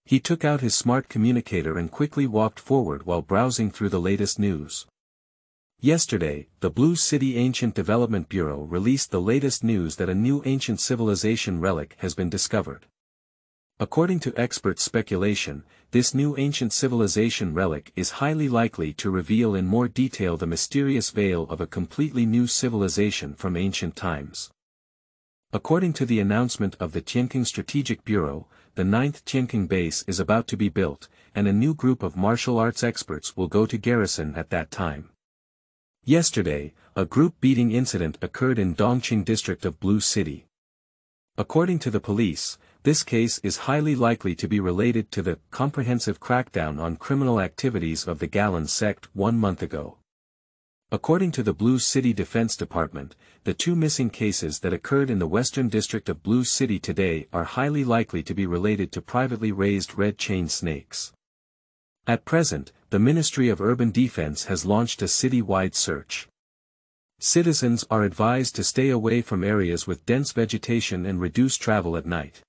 He took out his smart communicator and quickly walked forward while browsing through the latest news. Yesterday, the Blue City Ancient Development Bureau released the latest news that a new ancient civilization relic has been discovered. According to expert speculation, this new ancient civilization relic is highly likely to reveal in more detail the mysterious veil of a completely new civilization from ancient times. According to the announcement of the Tianqing Strategic Bureau, the 9th Tianqing base is about to be built, and a new group of martial arts experts will go to garrison at that time. Yesterday, a group beating incident occurred in Dongqing district of Blue City. According to the police, this case is highly likely to be related to the comprehensive crackdown on criminal activities of the Gaowu sect 1 month ago. According to the Blue City Defense Department, the 2 missing cases that occurred in the western district of Blue City today are highly likely to be related to privately raised red chain snakes. At present, the Ministry of Urban Defense has launched a city-wide search. Citizens are advised to stay away from areas with dense vegetation and reduce travel at night.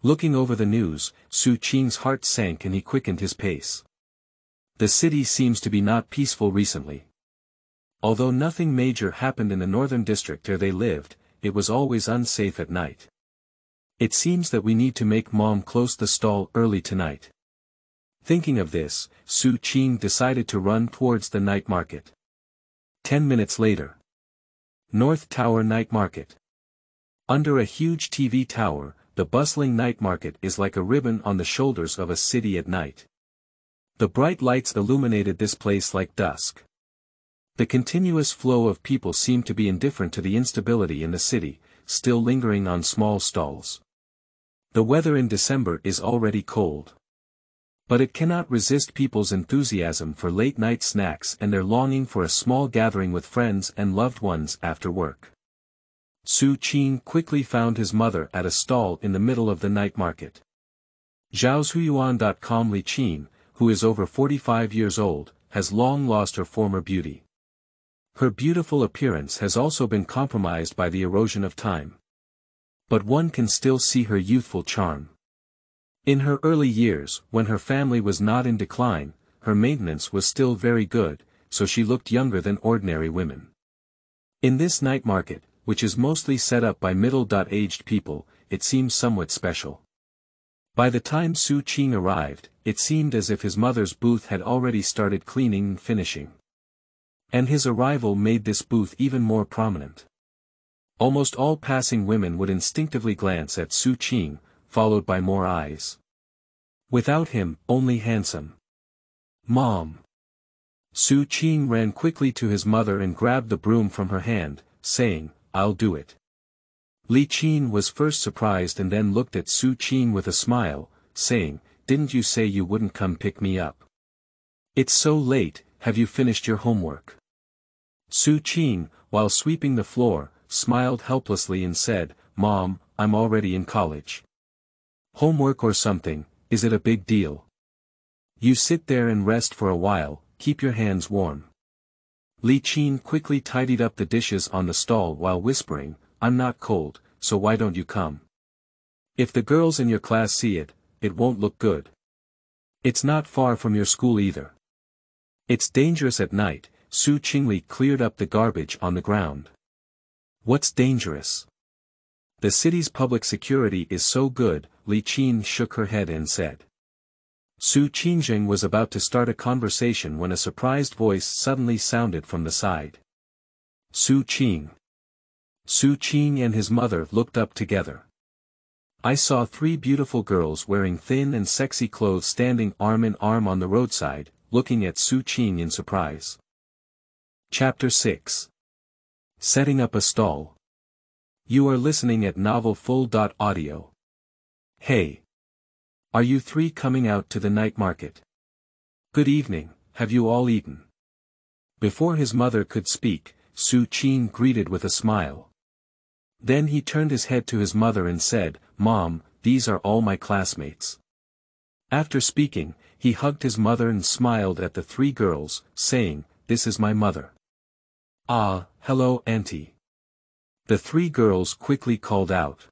Looking over the news, Xuan's heart sank and he quickened his pace. The city seems to be not peaceful recently. Although nothing major happened in the northern district where they lived, it was always unsafe at night. It seems that we need to make Mom close the stall early tonight. Thinking of this, Xuan decided to run towards the night market. 10 minutes later. North Tower Night Market. Under a huge TV tower, the bustling night market is like a ribbon on the shoulders of a city at night. The bright lights illuminated this place like dusk. The continuous flow of people seemed to be indifferent to the instability in the city, still lingering on small stalls. The weather in December is already cold. But it cannot resist people's enthusiasm for late-night snacks and their longing for a small gathering with friends and loved ones after work. Xuan quickly found his mother at a stall in the middle of the night market. Zhaozuiyuan.com Li Qin, who is over 45 years old, has long lost her former beauty. Her beautiful appearance has also been compromised by the erosion of time. But one can still see her youthful charm. In her early years, when her family was not in decline, her maintenance was still very good, so she looked younger than ordinary women. In this night market, which is mostly set up by middle-aged people, it seems somewhat special. By the time Xuan arrived, it seemed as if his mother's booth had already started cleaning and finishing. And his arrival made this booth even more prominent. Almost all passing women would instinctively glance at Xuan, followed by more eyes. Without him, only handsome. Mom. Xuan ran quickly to his mother and grabbed the broom from her hand, saying, "I'll do it." Li Qin was first surprised and then looked at Xuan with a smile, saying, "Didn't you say you wouldn't come pick me up? It's so late, have you finished your homework?" Xuan, while sweeping the floor, smiled helplessly and said, "Mom, I'm already in college. Homework or something, is it a big deal? You sit there and rest for a while, keep your hands warm." Li Qin quickly tidied up the dishes on the stall while whispering, "I'm not cold, so why don't you come? If the girls in your class see it, it won't look good. It's not far from your school either. It's dangerous at night." Xuan cleared up the garbage on the ground. "What's dangerous? The city's public security is so good," Li Qin shook her head and said. Xuan was about to start a conversation when a surprised voice suddenly sounded from the side. Xuan. Xuan and his mother looked up together. I saw 3 beautiful girls wearing thin and sexy clothes standing arm in arm on the roadside, looking at Xuan in surprise. Chapter 6. Setting up a stall. You are listening at Novel Full.audio. Hey. Are you 3 coming out to the night market? Good evening, have you all eaten? Before his mother could speak, Xuan greeted with a smile. Then he turned his head to his mother and said, Mom, these are all my classmates. After speaking, he hugged his mother and smiled at the 3 girls, saying, This is my mother. Ah, hello Auntie. The 3 girls quickly called out.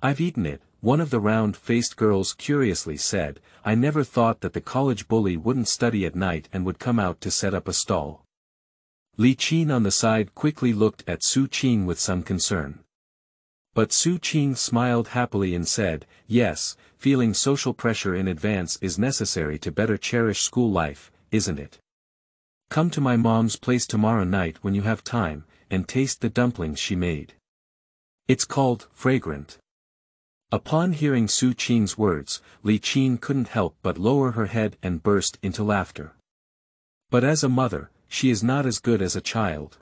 I've eaten it, one of the round-faced girls curiously said. I never thought that the college bully wouldn't study at night and would come out to set up a stall. Xuan on the side quickly looked at Xuan with some concern. But Xuan smiled happily and said, Yes, feeling social pressure in advance is necessary to better cherish school life, isn't it? Come to my mom's place tomorrow night when you have time, and taste the dumplings she made. It's called fragrant. Upon hearing Xuan's words, Xuan couldn't help but lower her head and burst into laughter. But as a mother, she is not as good as a child.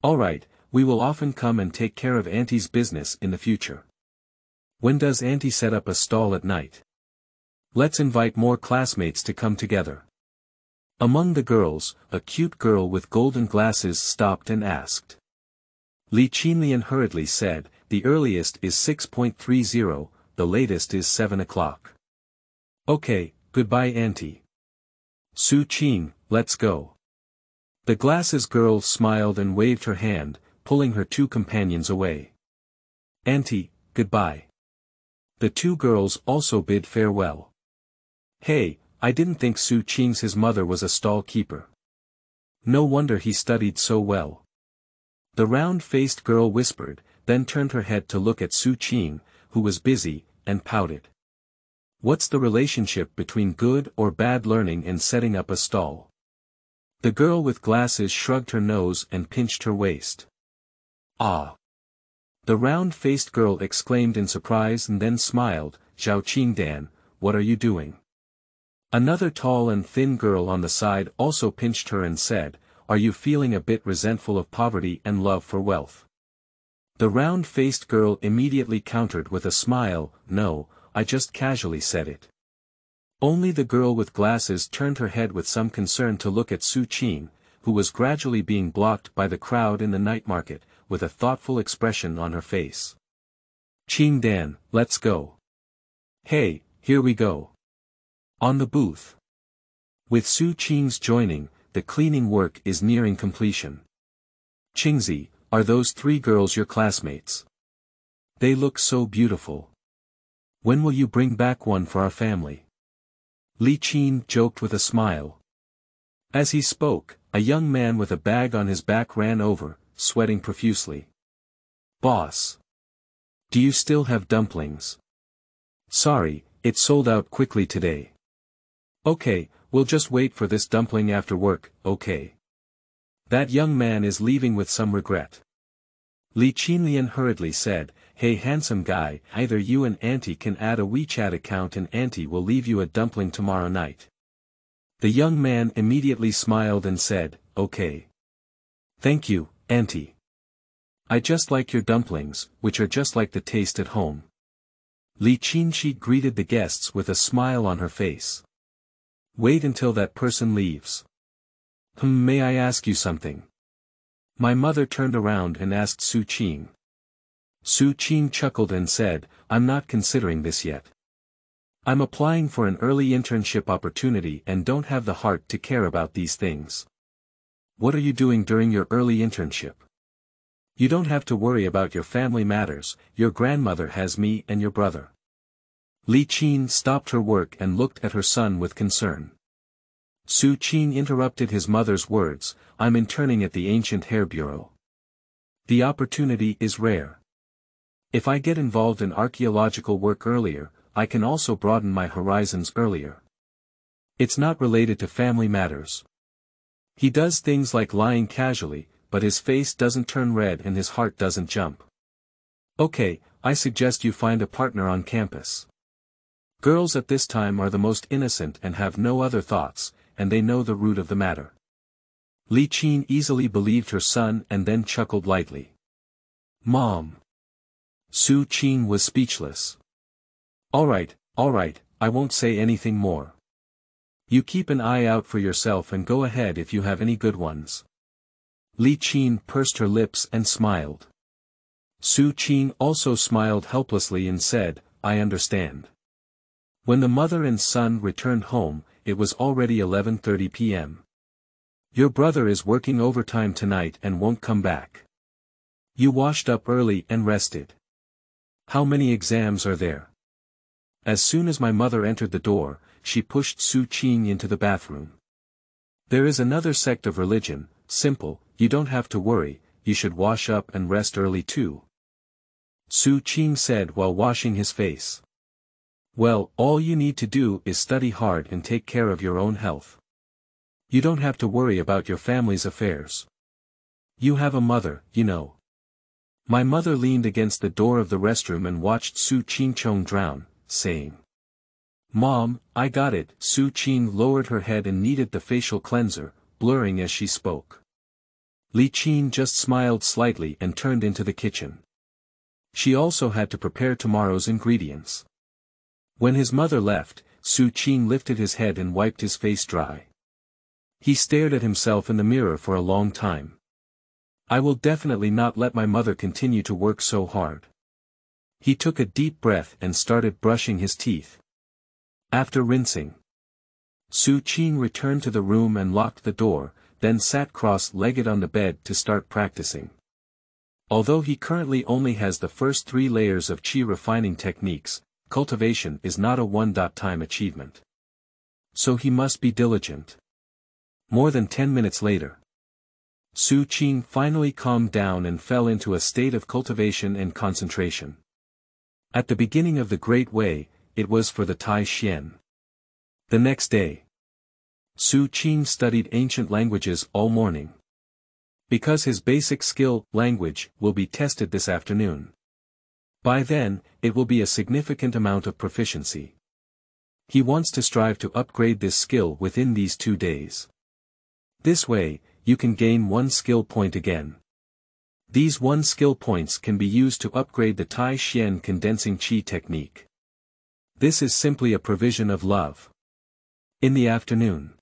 All right, we will often come and take care of Auntie's business in the future. When does Auntie set up a stall at night? Let's invite more classmates to come together. Among the girls, a cute girl with golden glasses stopped and asked. Xuan hurriedly said, The earliest is 6:30, the latest is 7 o'clock. Okay, goodbye Auntie. Xuan, let's go. The glasses girl smiled and waved her hand, pulling her 2 companions away. Auntie, goodbye. The 2 girls also bid farewell. Hey, I didn't think Xuan's mother was a stall keeper. No wonder he studied so well. The round-faced girl whispered, then turned her head to look at Xuan, who was busy, and pouted. What's the relationship between good or bad learning and setting up a stall? The girl with glasses shrugged her nose and pinched her waist. Ah! The round-faced girl exclaimed in surprise and then smiled, Xuan, what are you doing? Another tall and thin girl on the side also pinched her and said, Are you feeling a bit resentful of poverty and love for wealth? The round-faced girl immediately countered with a smile, No, I just casually said it. Only the girl with glasses turned her head with some concern to look at Xuan, who was gradually being blocked by the crowd in the night market, with a thoughtful expression on her face. Xuan, let's go. Hey, here we go. On the booth. With Xuan's joining, the cleaning work is nearing completion. Qingzi, are those 3 girls your classmates? They look so beautiful. When will you bring back one for our family? Xuan joked with a smile. As he spoke, a young man with a bag on his back ran over, sweating profusely. Boss. Do you still have dumplings? Sorry, it sold out quickly today. Okay, we'll just wait for this dumpling after work, okay. That young man is leaving with some regret. Xuan hurriedly said, Hey handsome guy, either you and Auntie can add a WeChat account and Auntie will leave you a dumpling tomorrow night. The young man immediately smiled and said, Okay. Thank you, Auntie. I just like your dumplings, which are just like the taste at home. Xuan greeted the guests with a smile on her face. Wait until that person leaves. May I ask you something? My mother turned around and asked Xuan. Xuan chuckled and said, I'm not considering this yet. I'm applying for an early internship opportunity and don't have the heart to care about these things. What are you doing during your early internship? You don't have to worry about your family matters, your grandmother has me and your brother. Xuan stopped her work and looked at her son with concern. Xuan interrupted his mother's words, I'm interning at the Ancient Hair Bureau. The opportunity is rare. If I get involved in archaeological work earlier, I can also broaden my horizons earlier. It's not related to family matters. He does things like lying casually, but his face doesn't turn red and his heart doesn't jump. Okay, I suggest you find a partner on campus. Girls at this time are the most innocent and have no other thoughts, and they know the root of the matter. Li Qin easily believed her son and then chuckled lightly. Mom. Su Qin was speechless. All right, I won't say anything more. You keep an eye out for yourself and go ahead if you have any good ones. Li Qin pursed her lips and smiled. Su Qin also smiled helplessly and said, I understand. When the mother and son returned home, it was already 11:30 p.m. Your brother is working overtime tonight and won't come back. You washed up early and rested. How many exams are there? As soon as my mother entered the door, she pushed Su Qin into the bathroom. There is another sect of religion, simple, you don't have to worry, you should wash up and rest early too. Su Qin said while washing his face. Well, all you need to do is study hard and take care of your own health. You don't have to worry about your family's affairs. You have a mother, you know. My mother leaned against the door of the restroom and watched Su Qin drown, saying. Mom, I got it. Su Qin lowered her head and kneaded the facial cleanser, blurring as she spoke. Li Qin just smiled slightly and turned into the kitchen. She also had to prepare tomorrow's ingredients. When his mother left, Su Qin lifted his head and wiped his face dry. He stared at himself in the mirror for a long time. I will definitely not let my mother continue to work so hard. He took a deep breath and started brushing his teeth. After rinsing, Su Qin returned to the room and locked the door, then sat cross-legged on the bed to start practicing. Although he currently only has the first 3 layers of qi refining techniques, cultivation is not a one-time achievement. So he must be diligent. More than 10 minutes later, Su Qin finally calmed down and fell into a state of cultivation and concentration. At the beginning of the Great Way, it was for the Tai Xian. The next day, Su Qin studied ancient languages all morning. Because his basic skill, language, will be tested this afternoon. By then, it will be a significant amount of proficiency. He wants to strive to upgrade this skill within these 2 days. This way, you can gain 1 skill point again. These 1 skill points can be used to upgrade the Tai Xian condensing qi technique. This is simply a provision of love. In the afternoon,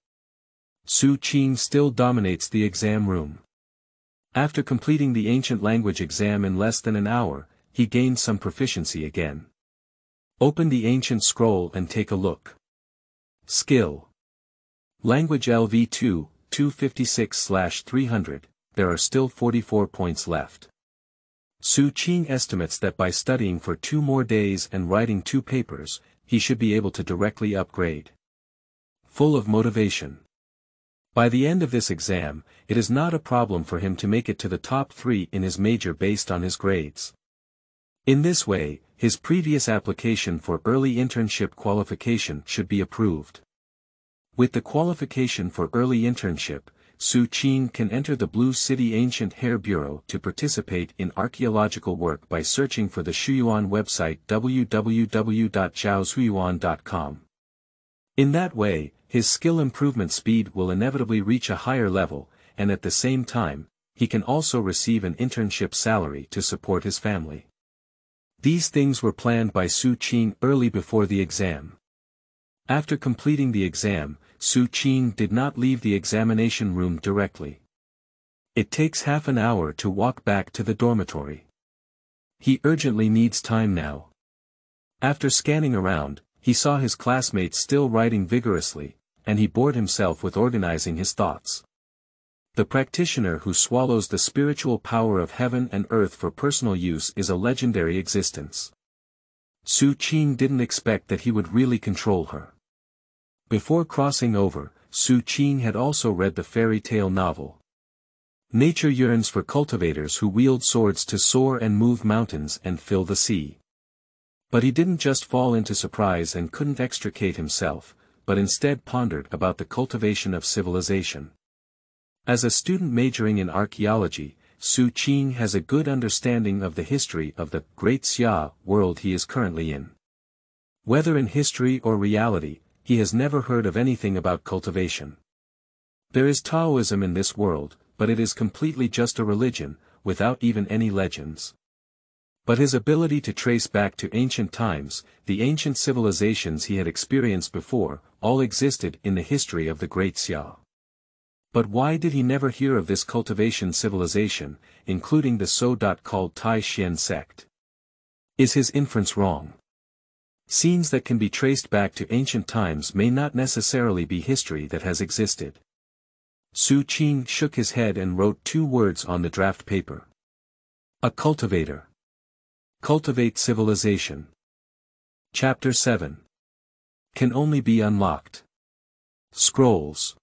Su Qin still dominates the exam room. After completing the ancient language exam in less than an hour, he gained some proficiency again. Open the ancient scroll and take a look. Skill. Language LV2, 256/300, there are still 44 points left. Su Qin estimates that by studying for 2 more days and writing 2 papers, he should be able to directly upgrade. Full of motivation. By the end of this exam, it is not a problem for him to make it to the top 3 in his major based on his grades. In this way, his previous application for early internship qualification should be approved. With the qualification for early internship, Su Qin can enter the Blue City Ancient Hair Bureau to participate in archaeological work by searching for the Xuan website www.zhaoxuyuan.com. In that way, his skill improvement speed will inevitably reach a higher level, and at the same time, he can also receive an internship salary to support his family. These things were planned by Su Qin early before the exam. After completing the exam, Su Qin did not leave the examination room directly. It takes half an hour to walk back to the dormitory. He urgently needs time now. After scanning around, he saw his classmates still writing vigorously, and he bored himself with organizing his thoughts. The practitioner who swallows the spiritual power of heaven and earth for personal use is a legendary existence. Su Qin didn't expect that he would really control her. Before crossing over, Su Qin had also read the fairy tale novel. Nature yearns for cultivators who wield swords to soar and move mountains and fill the sea. But he didn't just fall into surprise and couldn't extricate himself, but instead pondered about the cultivation of civilization. As a student majoring in archaeology, Su Qing has a good understanding of the history of the great Xia world he is currently in. Whether in history or reality, he has never heard of anything about cultivation. There is Taoism in this world, but it is completely just a religion, without even any legends. But his ability to trace back to ancient times, the ancient civilizations he had experienced before, all existed in the history of the great Xia. But why did he never hear of this cultivation civilization, including the so-called Tai Xian sect? Is his inference wrong? Scenes that can be traced back to ancient times may not necessarily be history that has existed. Su Qing shook his head and wrote 2 words on the draft paper. A cultivator. Cultivate civilization. Chapter 7. Can only be unlocked. Scrolls.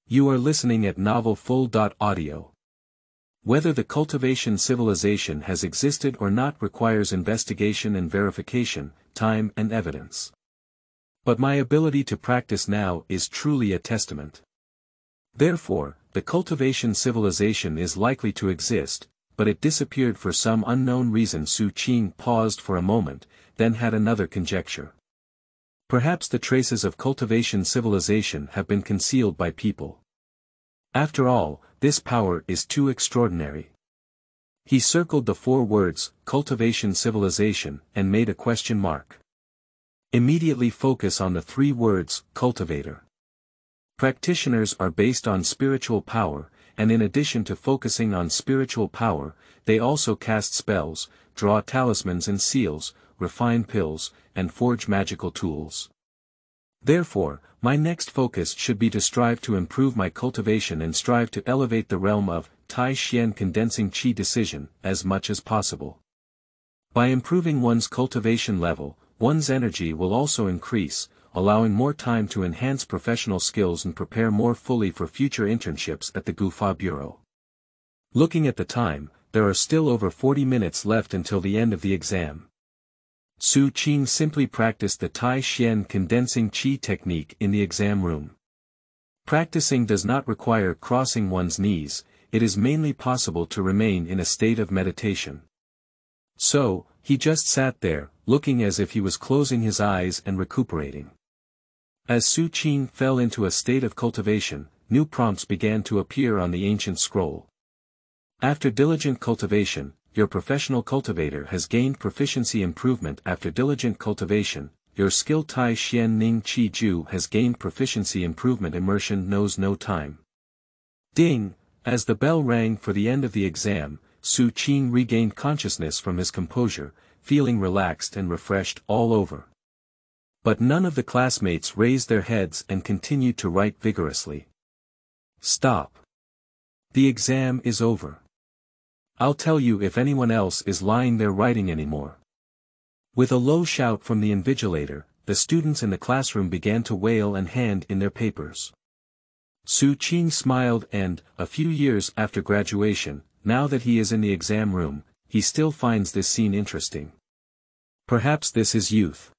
You are listening at novelfull.audio. Whether the cultivation civilization has existed or not requires investigation and verification, time and evidence. But my ability to practice now is truly a testament. Therefore, the cultivation civilization is likely to exist, but it disappeared for some unknown reason. Su Qing paused for a moment, then had another conjecture. Perhaps the traces of cultivation civilization have been concealed by people. After all, this power is too extraordinary. He circled the 4 words, cultivation civilization, and made a question mark. Immediately focus on the 3 words, cultivator. Practitioners are based on spiritual power, and in addition to focusing on spiritual power, they also cast spells, draw talismans and seals, refine pills, and forge magical tools. Therefore, my next focus should be to strive to improve my cultivation and strive to elevate the realm of Tai Xian condensing qi decision as much as possible. By improving one's cultivation level, one's energy will also increase, allowing more time to enhance professional skills and prepare more fully for future internships at the Gufa Bureau. Looking at the time, there are still over 40 minutes left until the end of the exam. Su Qing simply practiced the Tai Xian condensing qi technique in the exam room. Practicing does not require crossing one's knees, it is mainly possible to remain in a state of meditation. So, he just sat there, looking as if he was closing his eyes and recuperating. As Su Qing fell into a state of cultivation, new prompts began to appear on the ancient scroll. After diligent cultivation, your professional cultivator has gained proficiency improvement. After diligent cultivation, your skill Tai Xian Ning Qi Ju has gained proficiency improvement. Immersion knows no time. Ding! As the bell rang for the end of the exam, Su Qing regained consciousness from his composure, feeling relaxed and refreshed all over. But none of the classmates raised their heads and continued to write vigorously. Stop. The exam is over. I'll tell you if anyone else is lying there writing anymore. With a low shout from the invigilator, the students in the classroom began to wail and hand in their papers. Su Qing smiled and, a few years after graduation, now that he is in the exam room, he still finds this scene interesting. Perhaps this is youth.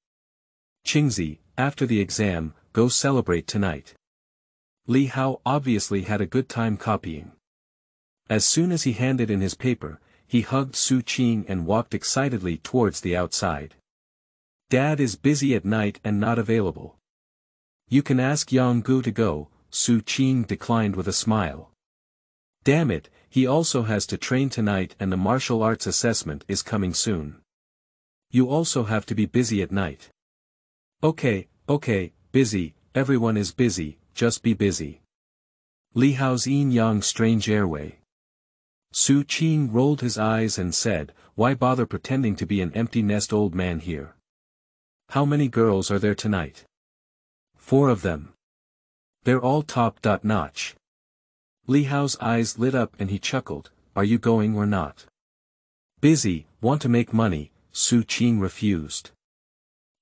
Qingzi, after the exam, go celebrate tonight. Li Hao obviously had a good time copying. As soon as he handed in his paper, he hugged Su Qing and walked excitedly towards the outside. Dad is busy at night and not available. You can ask Yang Gu to go, Su Qing declined with a smile. Damn it, he also has to train tonight and the martial arts assessment is coming soon. You also have to be busy at night. Okay, busy, everyone is busy, just be busy. Li Hao's yin-yang strange airway. Su Qing rolled his eyes and said, why bother pretending to be an empty nest old man here? How many girls are there tonight? 4 of them. They're all top-notch. Li Hao's eyes lit up and he chuckled, are you going or not? Busy, want to make money, Su Qing refused.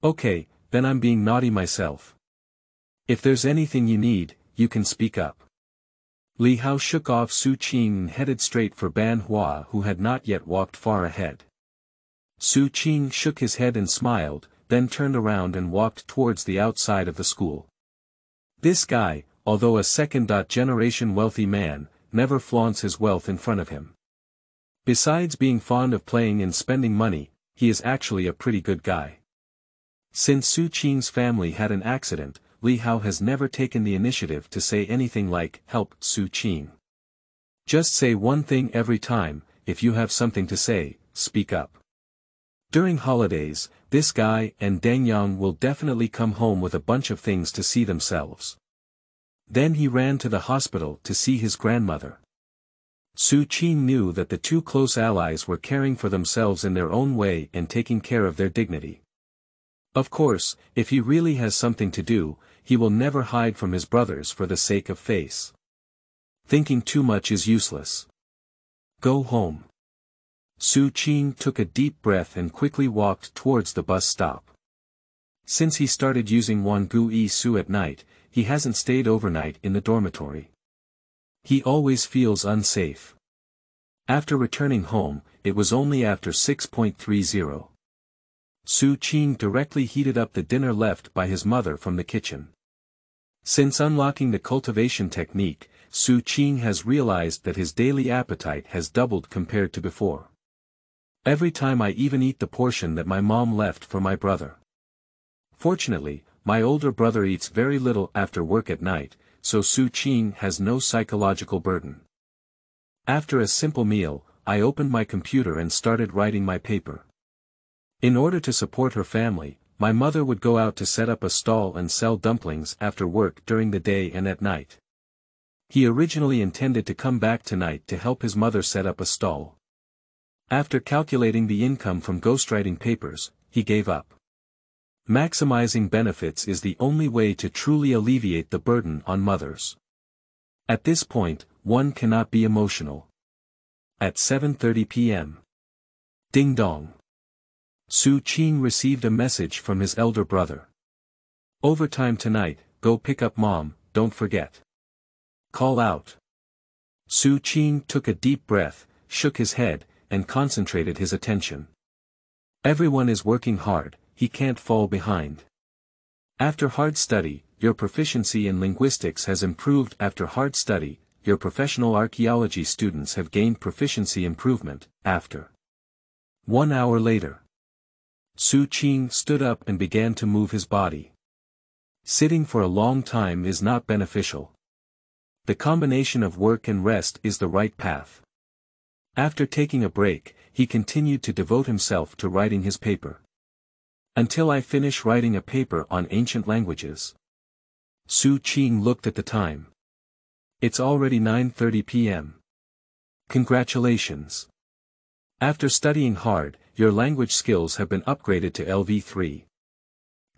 Okay, then I'm being naughty myself. If there's anything you need, you can speak up. Li Hao shook off Su Qing and headed straight for Ban Hua, who had not yet walked far ahead. Su Qing shook his head and smiled, then turned around and walked towards the outside of the school. This guy, although a second-generation wealthy man, never flaunts his wealth in front of him. Besides being fond of playing and spending money, he is actually a pretty good guy. Since Su Qing's family had an accident, Li Hao has never taken the initiative to say anything like, "Help, Su Qing." Just say one thing every time. If you have something to say, speak up. During holidays, this guy and Deng Yang will definitely come home with a bunch of things to see themselves. Then he ran to the hospital to see his grandmother. Su Qing knew that the two close allies were caring for themselves in their own way and taking care of their dignity. Of course, if he really has something to do, he will never hide from his brothers for the sake of face. Thinking too much is useless. Go home. Su Qing took a deep breath and quickly walked towards the bus stop. Since he started using Wangu Su at night, he hasn't stayed overnight in the dormitory. He always feels unsafe. After returning home, it was only after 6:30. Su Qing directly heated up the dinner left by his mother from the kitchen. Since unlocking the cultivation technique, Su Qing has realized that his daily appetite has doubled compared to before. Every time I even eat the portion that my mom left for my brother. Fortunately, my older brother eats very little after work at night, so Su Qing has no psychological burden. After a simple meal, I opened my computer and started writing my paper. In order to support her family, my mother would go out to set up a stall and sell dumplings after work during the day and at night. He originally intended to come back tonight to help his mother set up a stall. After calculating the income from ghostwriting papers, he gave up. Maximizing benefits is the only way to truly alleviate the burden on mothers. At this point, one cannot be emotional. At 7:30 p.m. Ding dong. Su Qing received a message from his elder brother. Overtime tonight, go pick up mom, don't forget. Call out. Su Qing took a deep breath, shook his head, and concentrated his attention. Everyone is working hard, he can't fall behind. After hard study, your proficiency in linguistics has improved. After hard study, your professional archaeology students have gained proficiency improvement. After 1 hour later, Su Qing stood up and began to move his body. Sitting for a long time is not beneficial. The combination of work and rest is the right path. After taking a break, he continued to devote himself to writing his paper. Until I finish writing a paper on ancient languages. Su Qing looked at the time. It's already 9:30 p.m. Congratulations. After studying hard, your language skills have been upgraded to LV3.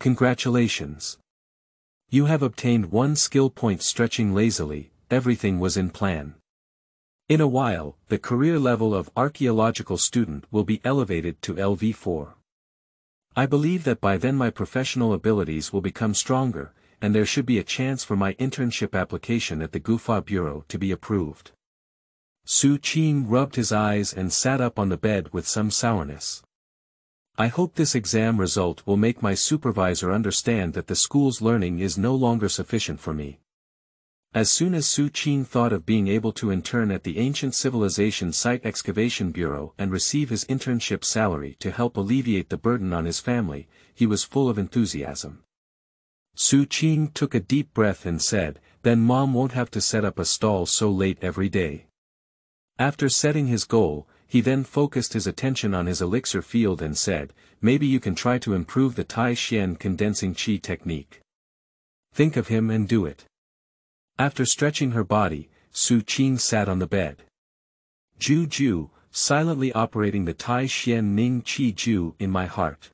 Congratulations. You have obtained 1 skill point. Stretching lazily, everything was in plan. In a while, the career level of archaeological student will be elevated to LV4. I believe that by then my professional abilities will become stronger, and there should be a chance for my internship application at the Gufa Bureau to be approved. Su Qing rubbed his eyes and sat up on the bed with some sourness. I hope this exam result will make my supervisor understand that the school's learning is no longer sufficient for me. As soon as Su Qing thought of being able to intern at the Ancient Civilization Site Excavation Bureau and receive his internship salary to help alleviate the burden on his family, he was full of enthusiasm. Su Qing took a deep breath and said, "Then mom won't have to set up a stall so late every day." After setting his goal, he then focused his attention on his elixir field and said, "Maybe you can try to improve the Tai Xian condensing qi technique. Think of him and do it." After stretching her body, Su Qing sat on the bed. Ju, silently operating the Tai Xian Ning Qi Ju in my heart.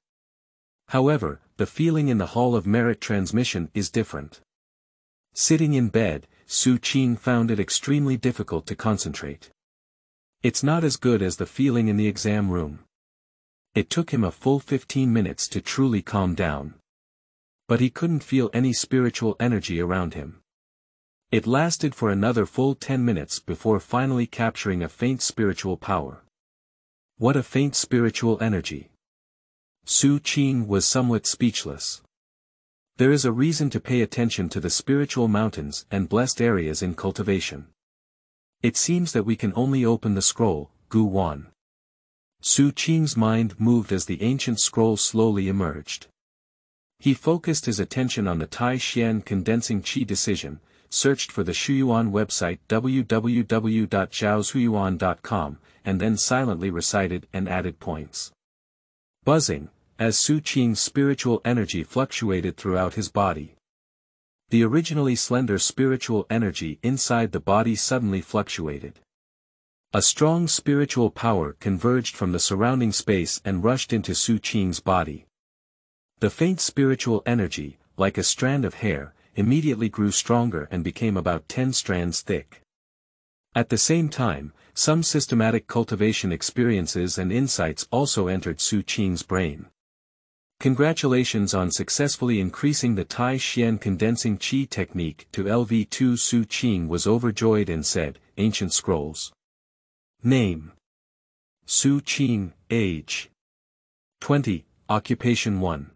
However, the feeling in the Hall of Merit transmission is different. Sitting in bed, Su Qing found it extremely difficult to concentrate. It's not as good as the feeling in the exam room. It took him a full 15 minutes to truly calm down. But he couldn't feel any spiritual energy around him. It lasted for another full 10 minutes before finally capturing a faint spiritual power. What a faint spiritual energy. Su Qing was somewhat speechless. There is a reason to pay attention to the spiritual mountains and blessed areas in cultivation. It seems that we can only open the scroll, yuan. Su Qing's mind moved as the ancient scroll slowly emerged. He focused his attention on the Tai Xian condensing qi decision, searched for the Shuyuan website www.zhaoshuyuan.com, and then silently recited and added points. Buzzing, as Su Qing's spiritual energy fluctuated throughout his body. The originally slender spiritual energy inside the body suddenly fluctuated. A strong spiritual power converged from the surrounding space and rushed into Su Qing's body. The faint spiritual energy, like a strand of hair, immediately grew stronger and became about 10 strands thick. At the same time, some systematic cultivation experiences and insights also entered Su Qing's brain. Congratulations on successfully increasing the Tai Xian condensing qi technique to LV2. Su Qing was overjoyed and said, Ancient Scrolls. Name. Su Qing, age. 20, occupation 1.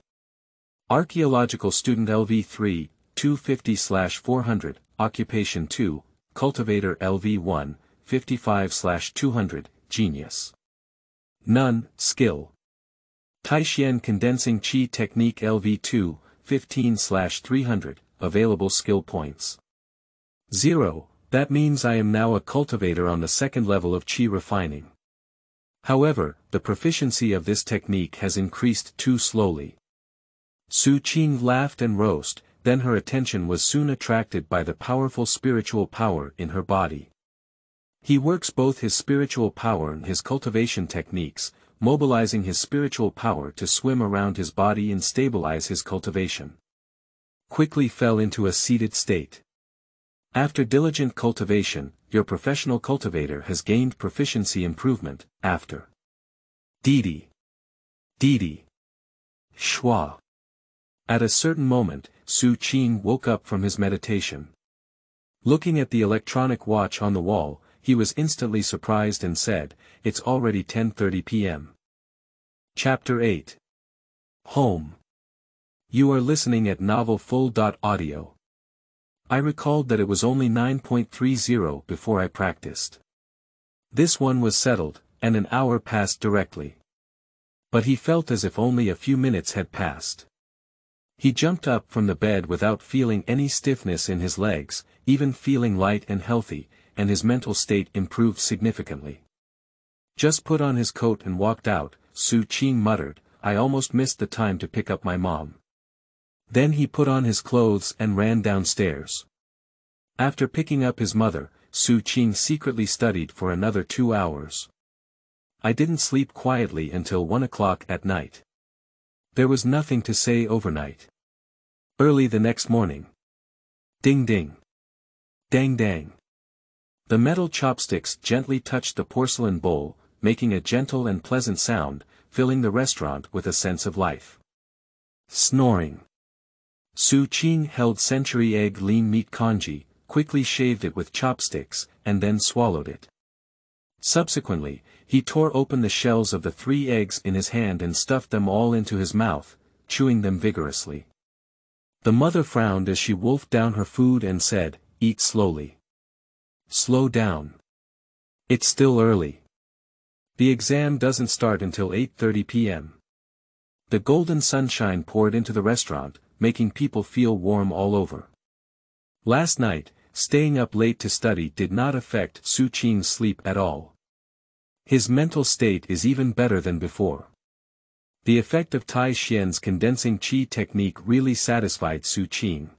Archaeological student LV3, 250/400, occupation 2, cultivator LV1, 55/200, genius. None, skill. Taishian condensing qi technique LV2, 15/300, available skill points. 0. That means I am now a cultivator on the second level of qi refining. However, the proficiency of this technique has increased too slowly. Su Qing laughed and rose, then her attention was soon attracted by the powerful spiritual power in her body. He works both his spiritual power and his cultivation techniques, mobilizing his spiritual power to swim around his body and stabilize his cultivation. Quickly fell into a seated state. After diligent cultivation, your professional cultivator has gained proficiency improvement. After. Didi. Shua. At a certain moment, Su Qing woke up from his meditation. Looking at the electronic watch on the wall, he was instantly surprised and said, It's already 10:30 p.m. Chapter 8. Home. You are listening at novel full.audio. I recalled that it was only 9:30 before I practiced. This one was settled, and an hour passed directly. But he felt as if only a few minutes had passed. He jumped up from the bed without feeling any stiffness in his legs, even feeling light and healthy, and his mental state improved significantly. Just put on his coat and walked out, Su Qing muttered, I almost missed the time to pick up my mom. Then he put on his clothes and ran downstairs. After picking up his mother, Su Qing secretly studied for another 2 hours. I didn't sleep quietly until 1 o'clock at night. There was nothing to say overnight. Early the next morning. Ding ding. Dang dang. The metal chopsticks gently touched the porcelain bowl, making a gentle and pleasant sound, filling the restaurant with a sense of life. Snoring. Su Qing held century egg lean meat congee, quickly shaved it with chopsticks, and then swallowed it. Subsequently, he tore open the shells of the 3 eggs in his hand and stuffed them all into his mouth, chewing them vigorously. The mother frowned as she wolfed down her food and said, Eat slowly. Slow down. It's still early. The exam doesn't start until 8:30 p.m. The golden sunshine poured into the restaurant, making people feel warm all over. Last night, staying up late to study did not affect Su Qing's sleep at all. His mental state is even better than before. The effect of Tai Xian's condensing qi technique really satisfied Su Qing.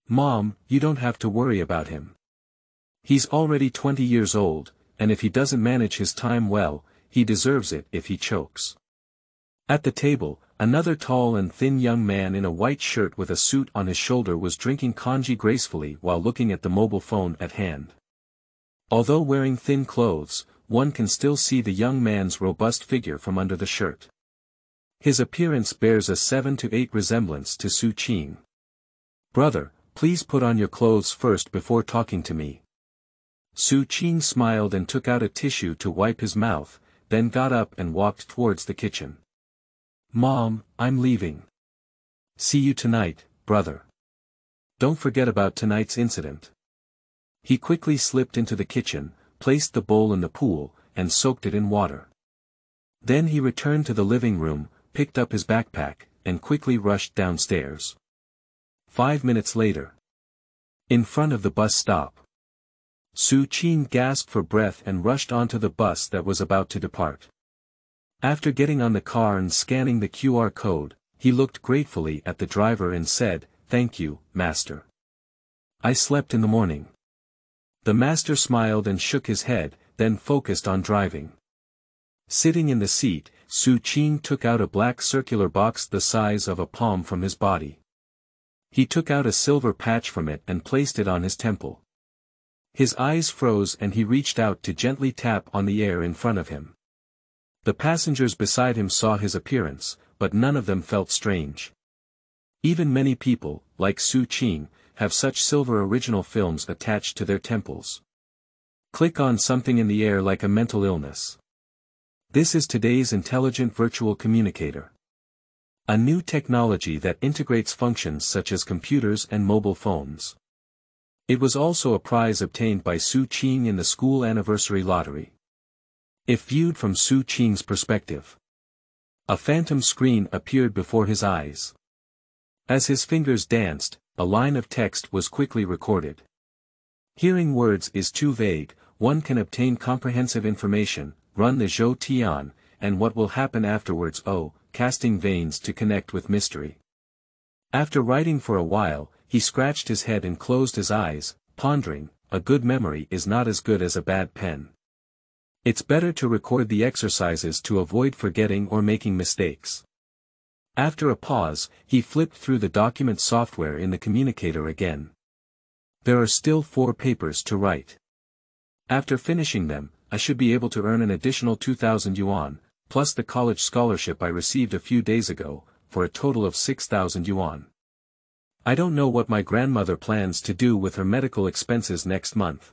Mom, you don't have to worry about him. He's already 20 years old, and if he doesn't manage his time well, he deserves it if he chokes. At the table, another tall and thin young man in a white shirt with a suit on his shoulder was drinking congee gracefully while looking at the mobile phone at hand. Although wearing thin clothes, one can still see the young man's robust figure from under the shirt. His appearance bears a 7 to 8 resemblance to Su Qing. Brother, please put on your clothes first before talking to me. Su Qing smiled and took out a tissue to wipe his mouth, then got up and walked towards the kitchen. Mom, I'm leaving. See you tonight, brother. Don't forget about tonight's incident. He quickly slipped into the kitchen, placed the bowl in the pool, and soaked it in water. Then he returned to the living room, picked up his backpack, and quickly rushed downstairs. 5 minutes later. In front of the bus stop. Xuan gasped for breath and rushed onto the bus that was about to depart. After getting on the car and scanning the QR code, he looked gratefully at the driver and said, "Thank you, master. I slept in the morning." The master smiled and shook his head, then focused on driving. Sitting in the seat, Xuan took out a black circular box the size of a palm from his body. He took out a silver patch from it and placed it on his temple. His eyes froze and he reached out to gently tap on the air in front of him. The passengers beside him saw his appearance, but none of them felt strange. Even many people, like Xuan, have such silver original films attached to their temples. Click on something in the air like a mental illness. This is today's intelligent virtual communicator. A new technology that integrates functions such as computers and mobile phones. It was also a prize obtained by Xuan in the school anniversary lottery. If viewed from Xuan's perspective, a phantom screen appeared before his eyes. As his fingers danced, a line of text was quickly recorded. Hearing words is too vague, one can obtain comprehensive information, run the Zhou Tian, and what will happen afterwards casting veins to connect with mystery. After writing for a while, he scratched his head and closed his eyes, pondering, a good memory is not as good as a bad pen. It's better to record the exercises to avoid forgetting or making mistakes. After a pause, he flipped through the document software in the communicator again. There are still 4 papers to write. After finishing them, I should be able to earn an additional 2,000 yuan, plus the college scholarship I received a few days ago, for a total of 6,000 yuan. I don't know what my grandmother plans to do with her medical expenses next month.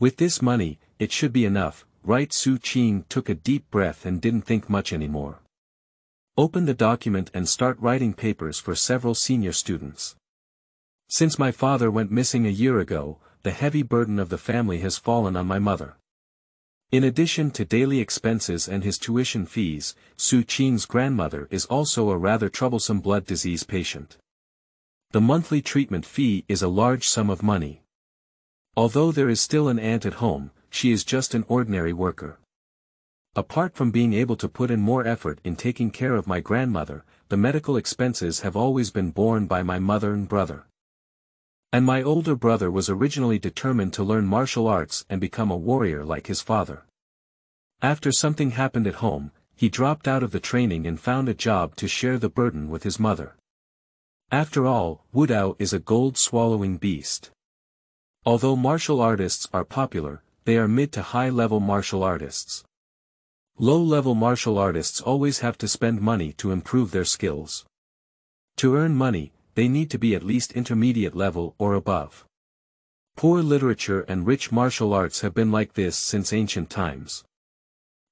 With this money, it should be enough, right? Xuan took a deep breath and didn't think much anymore. Open the document and start writing papers for several senior students. Since my father went missing a year ago, the heavy burden of the family has fallen on my mother. In addition to daily expenses and his tuition fees, Xuan's grandmother is also a rather troublesome blood disease patient. The monthly treatment fee is a large sum of money. Although there is still an aunt at home, she is just an ordinary worker. Apart from being able to put in more effort in taking care of my grandmother, the medical expenses have always been borne by my mother and brother. And my older brother was originally determined to learn martial arts and become a warrior like his father. After something happened at home, he dropped out of the training and found a job to share the burden with his mother. After all, Wudao is a gold-swallowing beast. Although martial artists are popular, they are mid to high-level martial artists. Low-level martial artists always have to spend money to improve their skills. To earn money, they need to be at least intermediate level or above. Poor literature and rich martial arts have been like this since ancient times.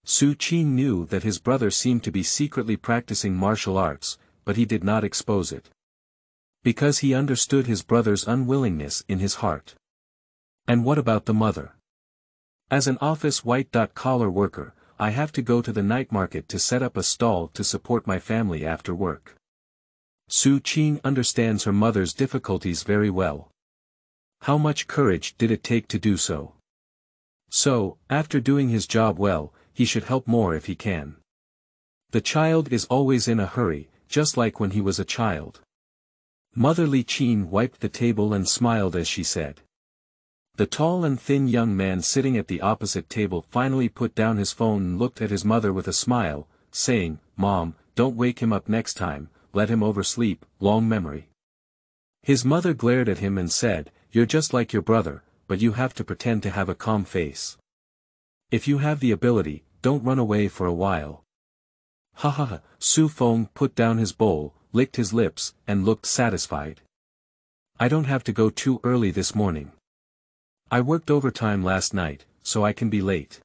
Xuan knew that his brother seemed to be secretly practicing martial arts, but he did not expose it. Because he understood his brother's unwillingness in his heart. And what about the mother? As an office white-collar worker, I have to go to the night market to set up a stall to support my family after work. Xuan understands her mother's difficulties very well. How much courage did it take to do so? So, after doing his job well, he should help more if he can. The child is always in a hurry, just like when he was a child. Mother Li Qin wiped the table and smiled as she said. The tall and thin young man sitting at the opposite table finally put down his phone and looked at his mother with a smile, saying, "Mom, don't wake him up next time, let him oversleep, long memory." His mother glared at him and said, "You're just like your brother, but you have to pretend to have a calm face. If you have the ability, don't run away for a while." Ha ha ha, Su Feng put down his bowl, licked his lips, and looked satisfied. "I don't have to go too early this morning. I worked overtime last night, so I can be late."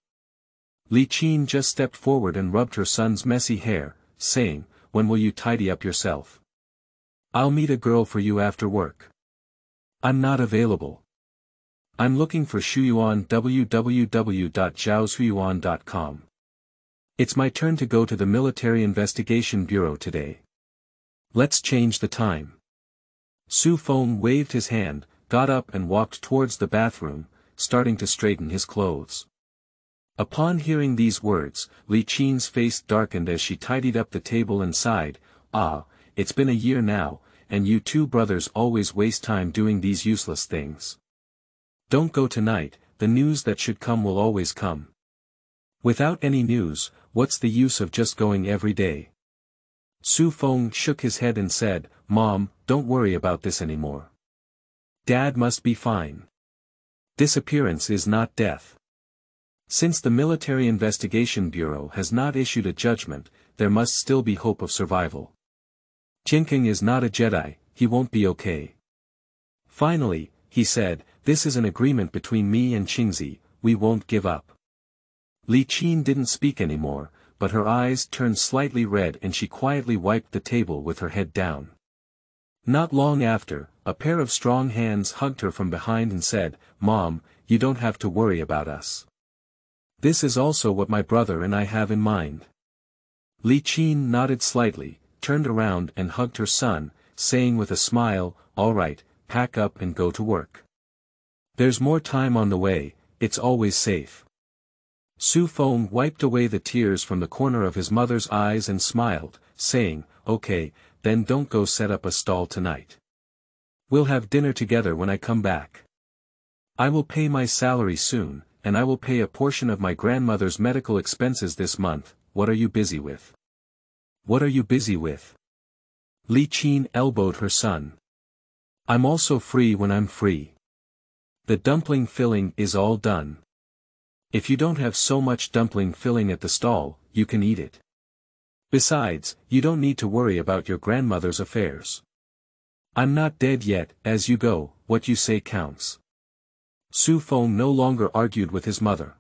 Li Qin just stepped forward and rubbed her son's messy hair, saying, "When will you tidy up yourself? I'll meet a girl for you after work." "I'm not available." I'm looking for Xuan www.zhaoshuyuan.com. It's my turn to go to the Military Investigation Bureau today. Let's change the time. Su Feng waved his hand, got up and walked towards the bathroom, starting to straighten his clothes. Upon hearing these words, Li Qin's face darkened as she tidied up the table and sighed, "Ah, it's been a year now, and you two brothers always waste time doing these useless things. Don't go tonight, the news that should come will always come. Without any news, what's the use of just going every day?" Su Feng shook his head and said, "Mom, don't worry about this anymore. Dad must be fine. Disappearance is not death. Since the Military Investigation Bureau has not issued a judgment, there must still be hope of survival. Jinking is not a Jedi, he won't be okay. Finally," he said, "this is an agreement between me and Qingzi, we won't give up." Li Qin didn't speak anymore, but her eyes turned slightly red and she quietly wiped the table with her head down. Not long after, a pair of strong hands hugged her from behind and said, "Mom, you don't have to worry about us. This is also what my brother and I have in mind." Li Qin nodded slightly, turned around and hugged her son, saying with a smile, "All right, pack up and go to work. There's more time on the way, it's always safe." Su Feng wiped away the tears from the corner of his mother's eyes and smiled, saying, "Okay, then don't go set up a stall tonight. We'll have dinner together when I come back. I will pay my salary soon, and I will pay a portion of my grandmother's medical expenses this month. What are you busy with?" "What are you busy with?" Li Qin elbowed her son. "I'm also free when I'm free. The dumpling filling is all done. If you don't have so much dumpling filling at the stall, you can eat it. Besides, you don't need to worry about your grandmother's affairs. I'm not dead yet, as you go, what you say counts." Su Feng no longer argued with his mother.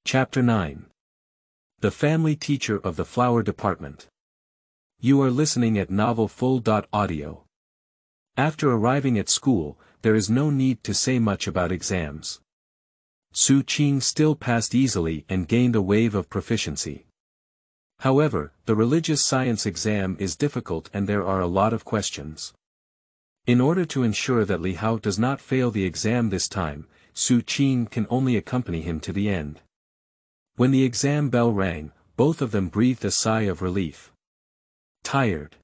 Chapter 9. The Family Teacher of the Flower Department. You are listening at novelfull.audio. After arriving at school, there is no need to say much about exams. Su Qing still passed easily and gained a wave of proficiency. However, the religious science exam is difficult and there are a lot of questions. In order to ensure that Li Hao does not fail the exam this time, Su Qing can only accompany him to the end. When the exam bell rang, both of them breathed a sigh of relief. "Tired.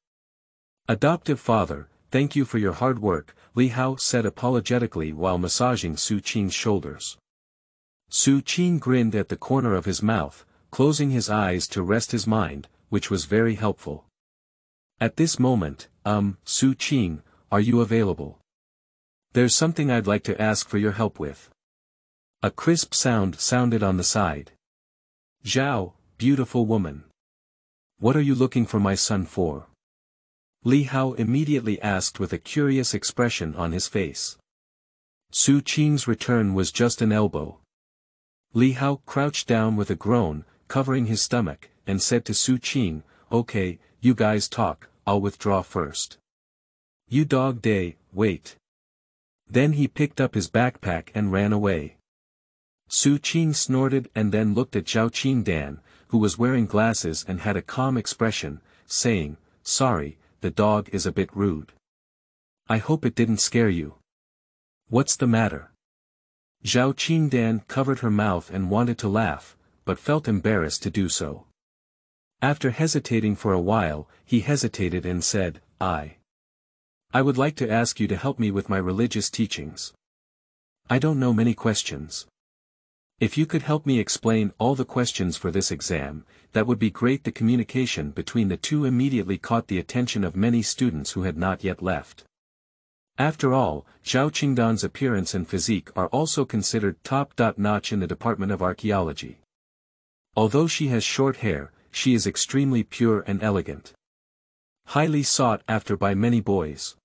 Adoptive father, thank you for your hard work," Li Hao said apologetically while massaging Su Qing's shoulders. Su Qing grinned at the corner of his mouth, closing his eyes to rest his mind, which was very helpful. At this moment, Su Qing, are you available? There's something I'd like to ask for your help with. A crisp sound sounded on the side. "Zhao, beautiful woman. What are you looking for my son for?" Li Hao immediately asked with a curious expression on his face. Su Qing's return was just an elbow. Li Hao crouched down with a groan, covering his stomach, and said to Su Qing, "Okay, you guys talk, I'll withdraw first. You dog day, wait." Then he picked up his backpack and ran away. Su Qing snorted and then looked at Zhao Qingdan, who was wearing glasses and had a calm expression, saying, "Sorry, the dog is a bit rude. I hope it didn't scare you. What's the matter?" Zhao Qingdan covered her mouth and wanted to laugh, but felt embarrassed to do so. After hesitating for a while, he hesitated and said, I would like to ask you to help me with my religious teachings. I don't know many questions. If you could help me explain all the questions for this exam, that would be great." The communication between the two immediately caught the attention of many students who had not yet left. After all, Zhao Qingdan's appearance and physique are also considered top-notch in the Department of Archaeology. Although she has short hair, she is extremely pure and elegant. Highly sought after by many boys.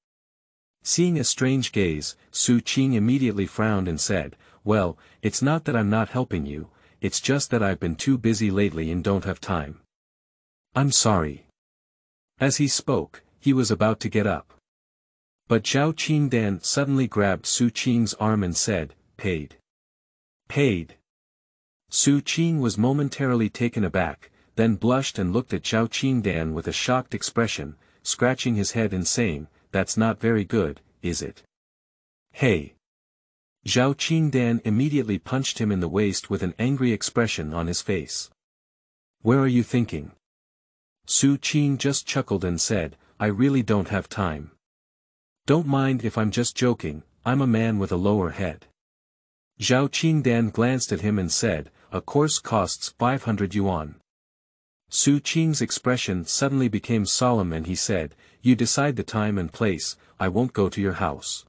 Seeing a strange gaze, Su Qing immediately frowned and said, "Well, it's not that I'm not helping you, it's just that I've been too busy lately and don't have time. I'm sorry." As he spoke, he was about to get up. But Zhao Qingdan suddenly grabbed Su Qing's arm and said, paid. Paid. Su Qing was momentarily taken aback, then blushed and looked at Zhao Qingdan with a shocked expression, scratching his head and saying, "That's not very good, is it?" "Hey!" Zhao Qingdan immediately punched him in the waist with an angry expression on his face. "Where are you thinking?" Su Qing just chuckled and said, "I really don't have time. Don't mind if I'm just joking, I'm a man with a lower head." Zhao Qingdan glanced at him and said, "A course costs 500 yuan. Su Qing's expression suddenly became solemn and he said, "You decide the time and place, I won't go to your house."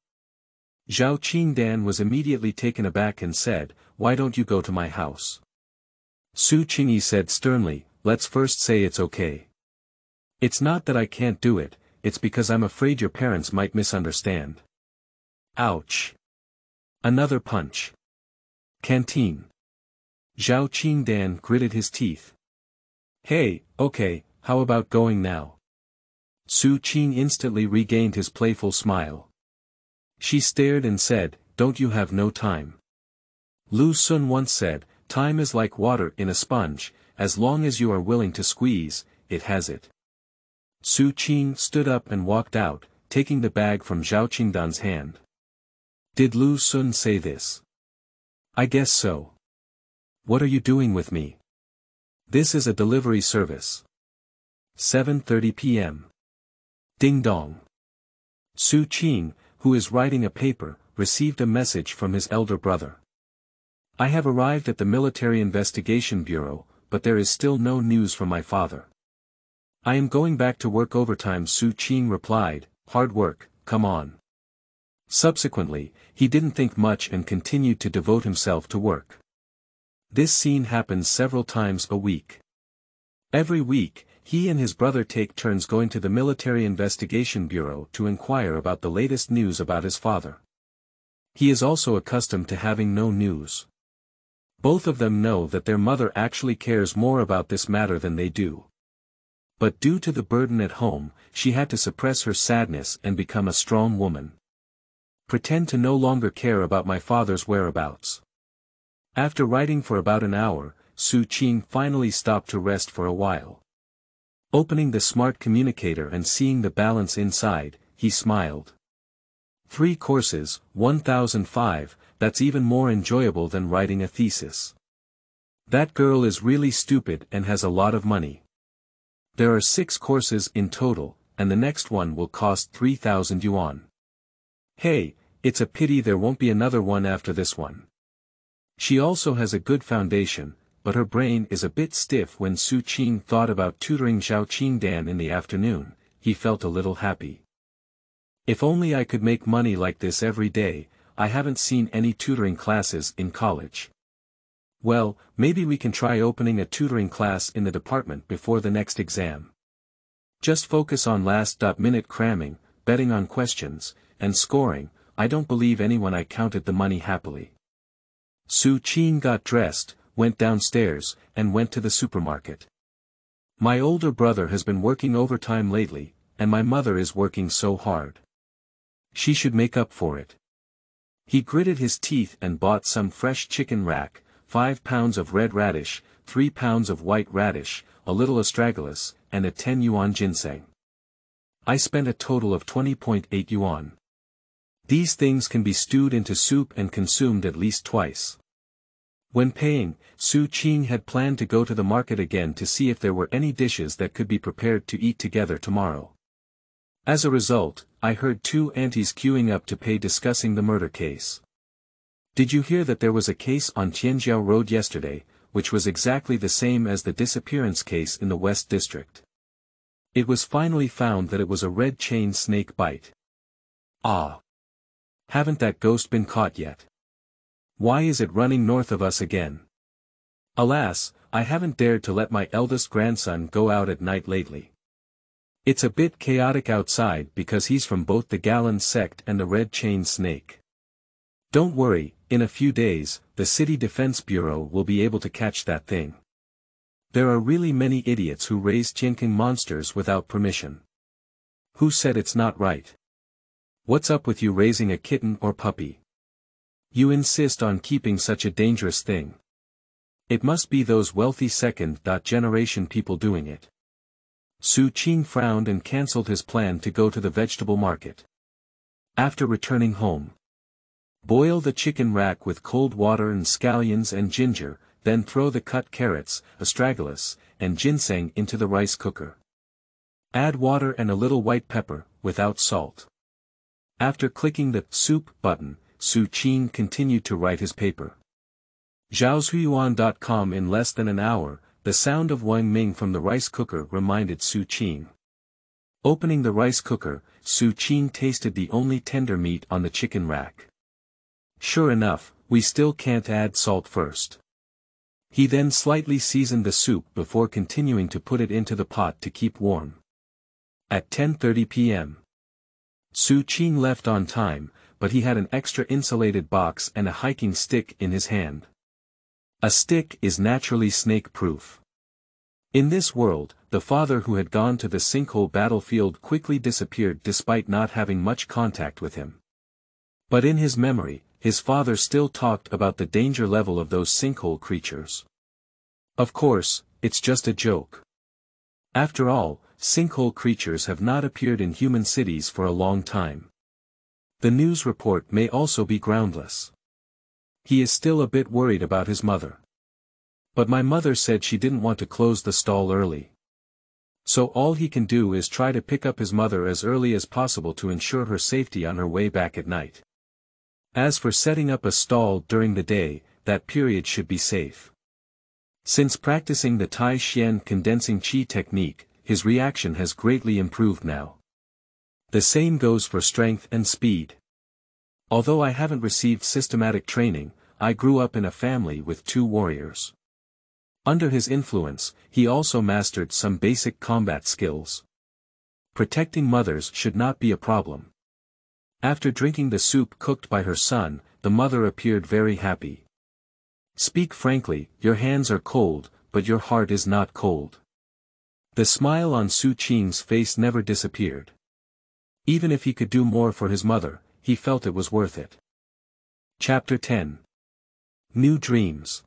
Zhao Qingdan was immediately taken aback and said, "Why don't you go to my house?" Su Qingyi said sternly, "Let's first say it's okay. It's not that I can't do it, it's because I'm afraid your parents might misunderstand." Ouch. Another punch. Canteen. Zhao Qingdan gritted his teeth. "Hey, okay, how about going now?" Su Qing instantly regained his playful smile. She stared and said, "Don't you have no time?" Lu Sun once said, "Time is like water in a sponge, as long as you are willing to squeeze, it has it." Su Qing stood up and walked out, taking the bag from Zhao Qingdan's hand. Did Lu Sun say this? I guess so. What are you doing with me? This is a delivery service. 7:30 p.m. Ding dong. Su Qing, who is writing a paper, received a message from his elder brother. "I have arrived at the Military Investigation Bureau, but there is still no news from my father. I am going back to work overtime." Su Qing replied, "Hard work, come on." Subsequently, he didn't think much and continued to devote himself to work. This scene happens several times a week. Every week, he and his brother take turns going to the Military Investigation Bureau to inquire about the latest news about his father. He is also accustomed to having no news. Both of them know that their mother actually cares more about this matter than they do. But due to the burden at home, she had to suppress her sadness and become a strong woman. Pretend to no longer care about my father's whereabouts. After writing for about an hour, Su Qing finally stopped to rest for a while. Opening the smart communicator and seeing the balance inside, he smiled. 3 courses, 1005, that's even more enjoyable than writing a thesis. That girl is really stupid and has a lot of money. There are 6 courses in total, and the next one will cost 3,000 yuan. Hey, it's a pity there won't be another one after this one. She also has a good foundation, but her brain is a bit stiff. When Su Qing thought about tutoring Zhao Qingdan in the afternoon, he felt a little happy. If only I could make money like this every day. I haven't seen any tutoring classes in college. Well, maybe we can try opening a tutoring class in the department before the next exam. Just focus on last-minute cramming, betting on questions, and scoring. I don't believe anyone. I counted the money happily. Su Qing got dressed, went downstairs, and went to the supermarket. My older brother has been working overtime lately, and my mother is working so hard. She should make up for it. He gritted his teeth and bought some fresh chicken rack, 5 pounds of red radish, 3 pounds of white radish, a little astragalus, and a 10 yuan ginseng. I spent a total of 20.8 yuan. These things can be stewed into soup and consumed at least twice. When paying, Su Qing had planned to go to the market again to see if there were any dishes that could be prepared to eat together tomorrow. As a result, I heard 2 aunties queuing up to pay discussing the murder case. Did you hear that there was a case on Tianjiao Road yesterday, which was exactly the same as the disappearance case in the West District? It was finally found that it was a red chain snake bite. Ah! Haven't that ghost been caught yet? Why is it running north of us again? Alas, I haven't dared to let my eldest grandson go out at night lately. It's a bit chaotic outside because he's from both the Gaowu sect and the red chain snake. Don't worry, in a few days, the City Defense Bureau will be able to catch that thing. There are really many idiots who raise Tianqing monsters without permission. Who said it's not right? What's up with you raising a kitten or puppy? You insist on keeping such a dangerous thing. It must be those wealthy second-generation people doing it. Xuan frowned and cancelled his plan to go to the vegetable market. After returning home, boil the chicken rack with cold water and scallions and ginger, then throw the cut carrots, astragalus, and ginseng into the rice cooker. Add water and a little white pepper, without salt. After clicking the soup button, Xuan continued to write his paper. Zhaozuiyuan.com. In less than an hour, the sound of Wang Ming from the rice cooker reminded Xuan. Opening the rice cooker, Xuan tasted the only tender meat on the chicken rack. Sure enough, we still can't add salt first. He then slightly seasoned the soup before continuing to put it into the pot to keep warm. At 10:30 p.m. Xuan left on time, but he had an extra insulated box and a hiking stick in his hand. A stick is naturally snake-proof. In this world, the father who had gone to the sinkhole battlefield quickly disappeared despite not having much contact with him. But in his memory, his father still talked about the danger level of those sinkhole creatures. Of course, it's just a joke. After all, sinkhole creatures have not appeared in human cities for a long time. The news report may also be groundless. He is still a bit worried about his mother. But my mother said she didn't want to close the stall early. So all he can do is try to pick up his mother as early as possible to ensure her safety on her way back at night. As for setting up a stall during the day, that period should be safe. Since practicing the Tai Xian condensing qi technique, his reaction has greatly improved now. The same goes for strength and speed. Although I haven't received systematic training, I grew up in a family with 2 warriors. Under his influence, he also mastered some basic combat skills. Protecting mothers should not be a problem. After drinking the soup cooked by her son, the mother appeared very happy. Speak frankly, your hands are cold, but your heart is not cold. The smile on Xuan's face never disappeared. Even if he could do more for his mother, he felt it was worth it. Chapter 10. New Dreams.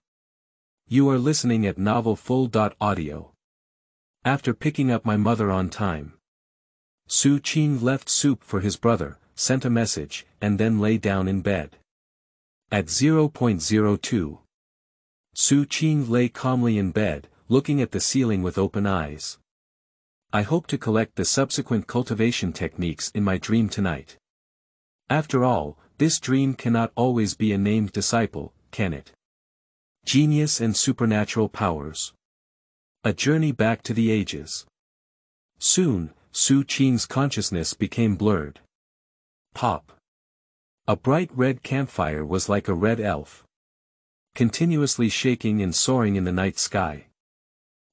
You are listening at novelfull.audio. After picking up my mother on time, Xuan left soup for his brother, sent a message, and then lay down in bed. At 0:02, Xuan lay calmly in bed, looking at the ceiling with open eyes. I hope to collect the subsequent cultivation techniques in my dream tonight. After all, this dream cannot always be a named disciple, can it? Genius and supernatural powers. A journey back to the ages. Soon, Xuan's consciousness became blurred. Pop. A bright red campfire was like a red elf, continuously shaking and soaring in the night sky.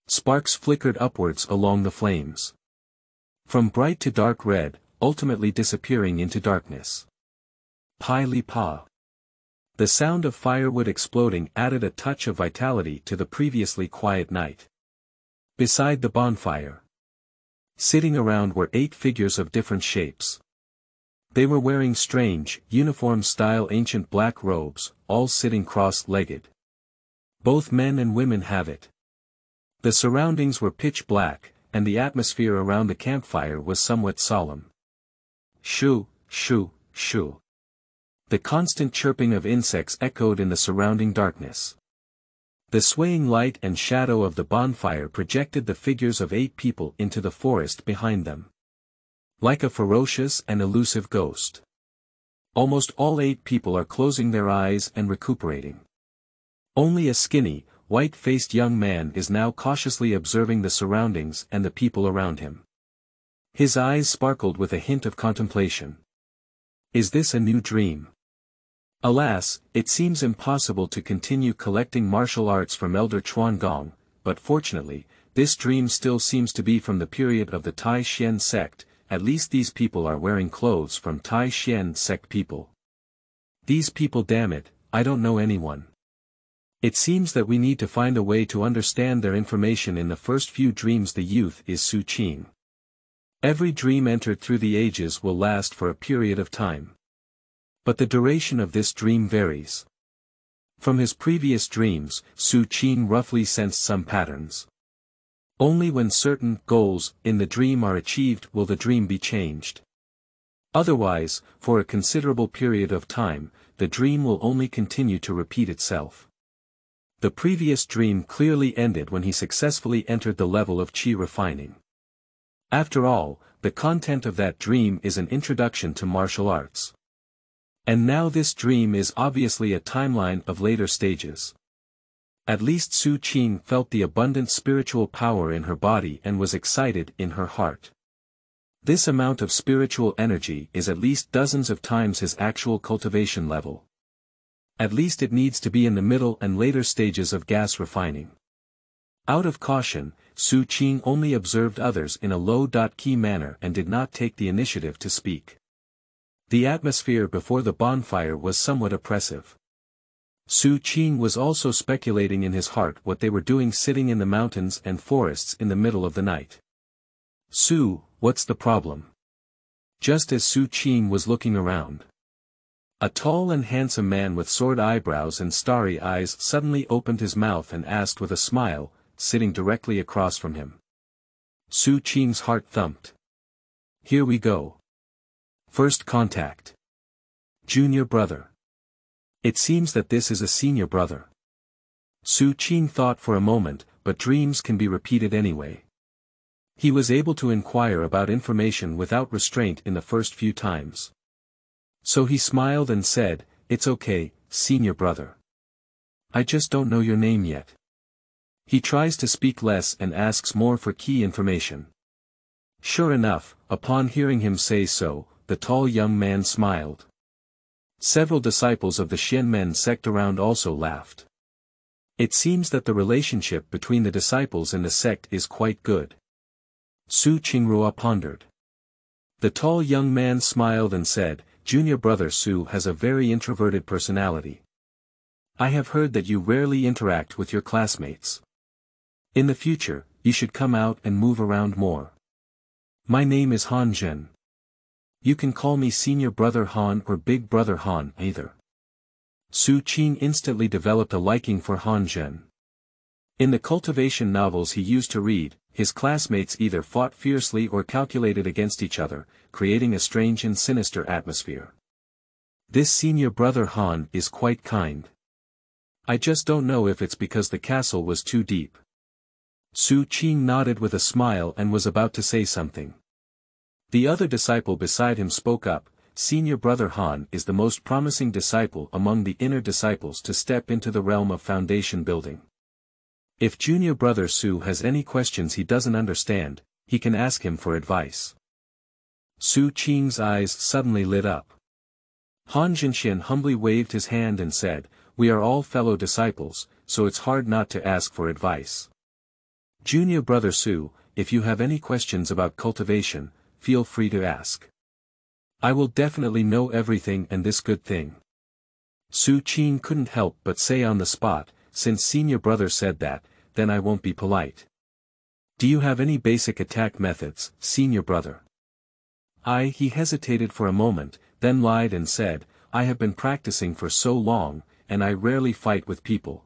Sparks flickered upwards along the flames. From bright to dark red, ultimately disappearing into darkness. Pai li pa. The sound of firewood exploding added a touch of vitality to the previously quiet night. Beside the bonfire, sitting around were 8 figures of different shapes. They were wearing strange, uniform-style ancient black robes, all sitting cross-legged. Both men and women have it. The surroundings were pitch black, and the atmosphere around the campfire was somewhat solemn. Shoo, shoo, shoo. The constant chirping of insects echoed in the surrounding darkness. The swaying light and shadow of the bonfire projected the figures of 8 people into the forest behind them. Like a ferocious and elusive ghost. Almost all 8 people are closing their eyes and recuperating. Only a skinny, white-faced young man is now cautiously observing the surroundings and the people around him. His eyes sparkled with a hint of contemplation. Is this a new dream? Alas, it seems impossible to continue collecting martial arts from Elder Xuan Gong, but fortunately, this dream still seems to be from the period of the Tai Xian sect. At least these people are wearing clothes from Tai Xian sect people. These people, damn it, I don't know anyone. It seems that we need to find a way to understand their information in the first few dreams. The youth is Xuan. Every dream entered through the ages will last for a period of time. But the duration of this dream varies. From his previous dreams, Xuan roughly sensed some patterns. Only when certain goals in the dream are achieved will the dream be changed. Otherwise, for a considerable period of time, the dream will only continue to repeat itself. The previous dream clearly ended when he successfully entered the level of qi refining. After all, the content of that dream is an introduction to martial arts. And now this dream is obviously a timeline of later stages. At least Xuan felt the abundant spiritual power in her body and was excited in her heart. This amount of spiritual energy is at least dozens of times his actual cultivation level. At least it needs to be in the middle and later stages of gas refining. Out of caution, Xuan only observed others in a low-key manner and did not take the initiative to speak. The atmosphere before the bonfire was somewhat oppressive. Xuan was also speculating in his heart what they were doing sitting in the mountains and forests in the middle of the night. "Su, what's the problem?" Just as Xuan was looking around, a tall and handsome man with sword eyebrows and starry eyes suddenly opened his mouth and asked with a smile, sitting directly across from him. Xuan's heart thumped. Here we go. First contact. Junior brother. It seems that this is a senior brother. Xuan thought for a moment, but dreams can be repeated anyway. He was able to inquire about information without restraint in the first few times. So he smiled and said, "It's okay, senior brother. I just don't know your name yet." He tries to speak less and asks more for key information. Sure enough, upon hearing him say so, the tall young man smiled. Several disciples of the Xianmen sect around also laughed. It seems that the relationship between the disciples in the sect is quite good. Su Qingrua pondered. The tall young man smiled and said, "Junior brother Su has a very introverted personality. I have heard that you rarely interact with your classmates. In the future, you should come out and move around more. My name is Han Zhen. You can call me Senior Brother Han or Big Brother Han either." Xuan instantly developed a liking for Han Zhen. In the cultivation novels he used to read, his classmates either fought fiercely or calculated against each other, creating a strange and sinister atmosphere. This Senior Brother Han is quite kind. I just don't know if it's because the castle was too deep. Xuan nodded with a smile and was about to say something. The other disciple beside him spoke up, "Senior Brother Han is the most promising disciple among the inner disciples to step into the realm of foundation building. If Junior Brother Su has any questions he doesn't understand, he can ask him for advice." Xuan's eyes suddenly lit up. Han Zhenxian humbly waved his hand and said, "We are all fellow disciples, so it's hard not to ask for advice. Junior Brother Su, if you have any questions about cultivation, feel free to ask. I will definitely know everything and this good thing." Xuan couldn't help but say on the spot, "Since Senior Brother said that, then I won't be polite. Do you have any basic attack methods, Senior Brother?" He hesitated for a moment, then lied and said, "I have been practicing for so long, and I rarely fight with people.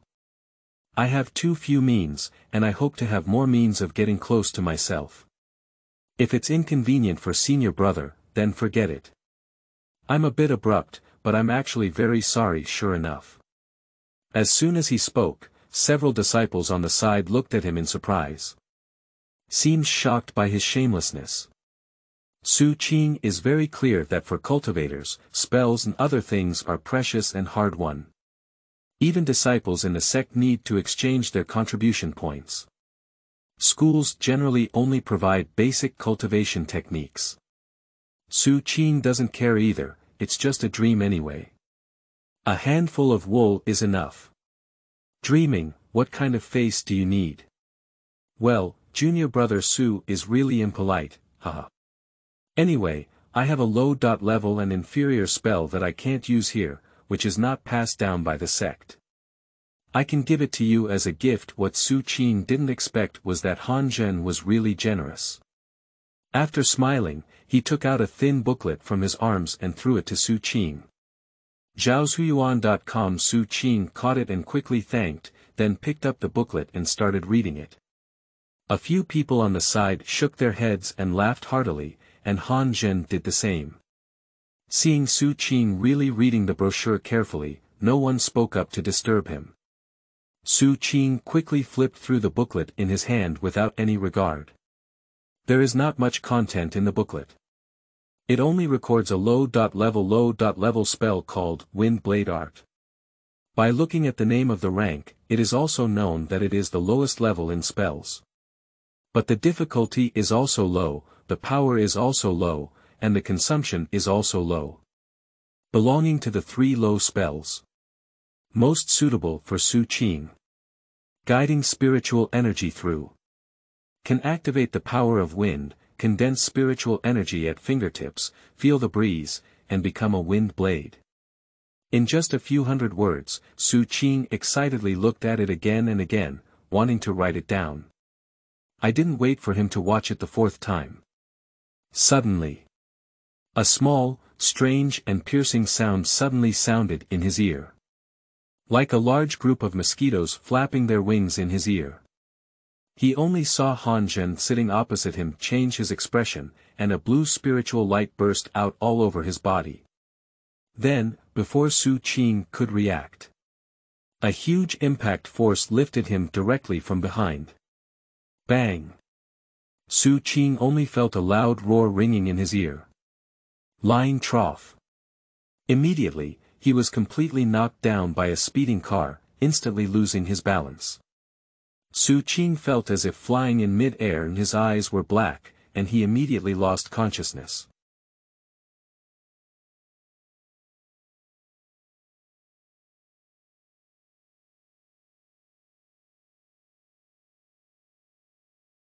I have too few means, and I hope to have more means of getting close to myself. If it's inconvenient for Senior Brother, then forget it. I'm a bit abrupt, but I'm actually very sorry sure enough." As soon as he spoke, several disciples on the side looked at him in surprise. Seems shocked by his shamelessness. Xuan is very clear that for cultivators, spells and other things are precious and hard won. Even disciples in the sect need to exchange their contribution points. Schools generally only provide basic cultivation techniques. Xuan doesn't care either, it's just a dream anyway. A handful of wool is enough. Dreaming, what kind of face do you need? Well, Junior Brother Su is really impolite, haha. Anyway, I have a low level and inferior spell that I can't use here, which is not passed down by the sect. I can give it to you as a gift. What Xuan didn't expect was that Han Zhen was really generous. After smiling, he took out a thin booklet from his arms and threw it to Xuan. Zhaozhuyuan.com. Su Qing caught it and quickly thanked, then picked up the booklet and started reading it. A few people on the side shook their heads and laughed heartily, and Han Zhen did the same. Seeing Su Qing really reading the brochure carefully, no one spoke up to disturb him. Su Qing quickly flipped through the booklet in his hand without any regard. There is not much content in the booklet. It only records a low-level spell called Wind Blade Art. By looking at the name of the rank, it is also known that it is the lowest level in spells. But the difficulty is also low, the power is also low, and the consumption is also low. Belonging to the 3 low spells. Most suitable for Su Qing. Guiding spiritual energy through. Can activate the power of wind, condense spiritual energy at fingertips, feel the breeze, and become a wind blade. In just a few hundred words, Su Qing excitedly looked at it again and again, wanting to write it down. I didn't wait for him to watch it the 4th time. Suddenly, a small, strange and piercing sound suddenly sounded in his ear. Like a large group of mosquitoes flapping their wings in his ear. He only saw Han Zhen sitting opposite him change his expression, and a blue spiritual light burst out all over his body. Then, before Su Qing could react, a huge impact force lifted him directly from behind. Bang! Su Qing only felt a loud roar ringing in his ear. Lying trough. Immediately, he was completely knocked down by a speeding car, instantly losing his balance. Su Qing felt as if flying in mid-air and his eyes were black, and he immediately lost consciousness.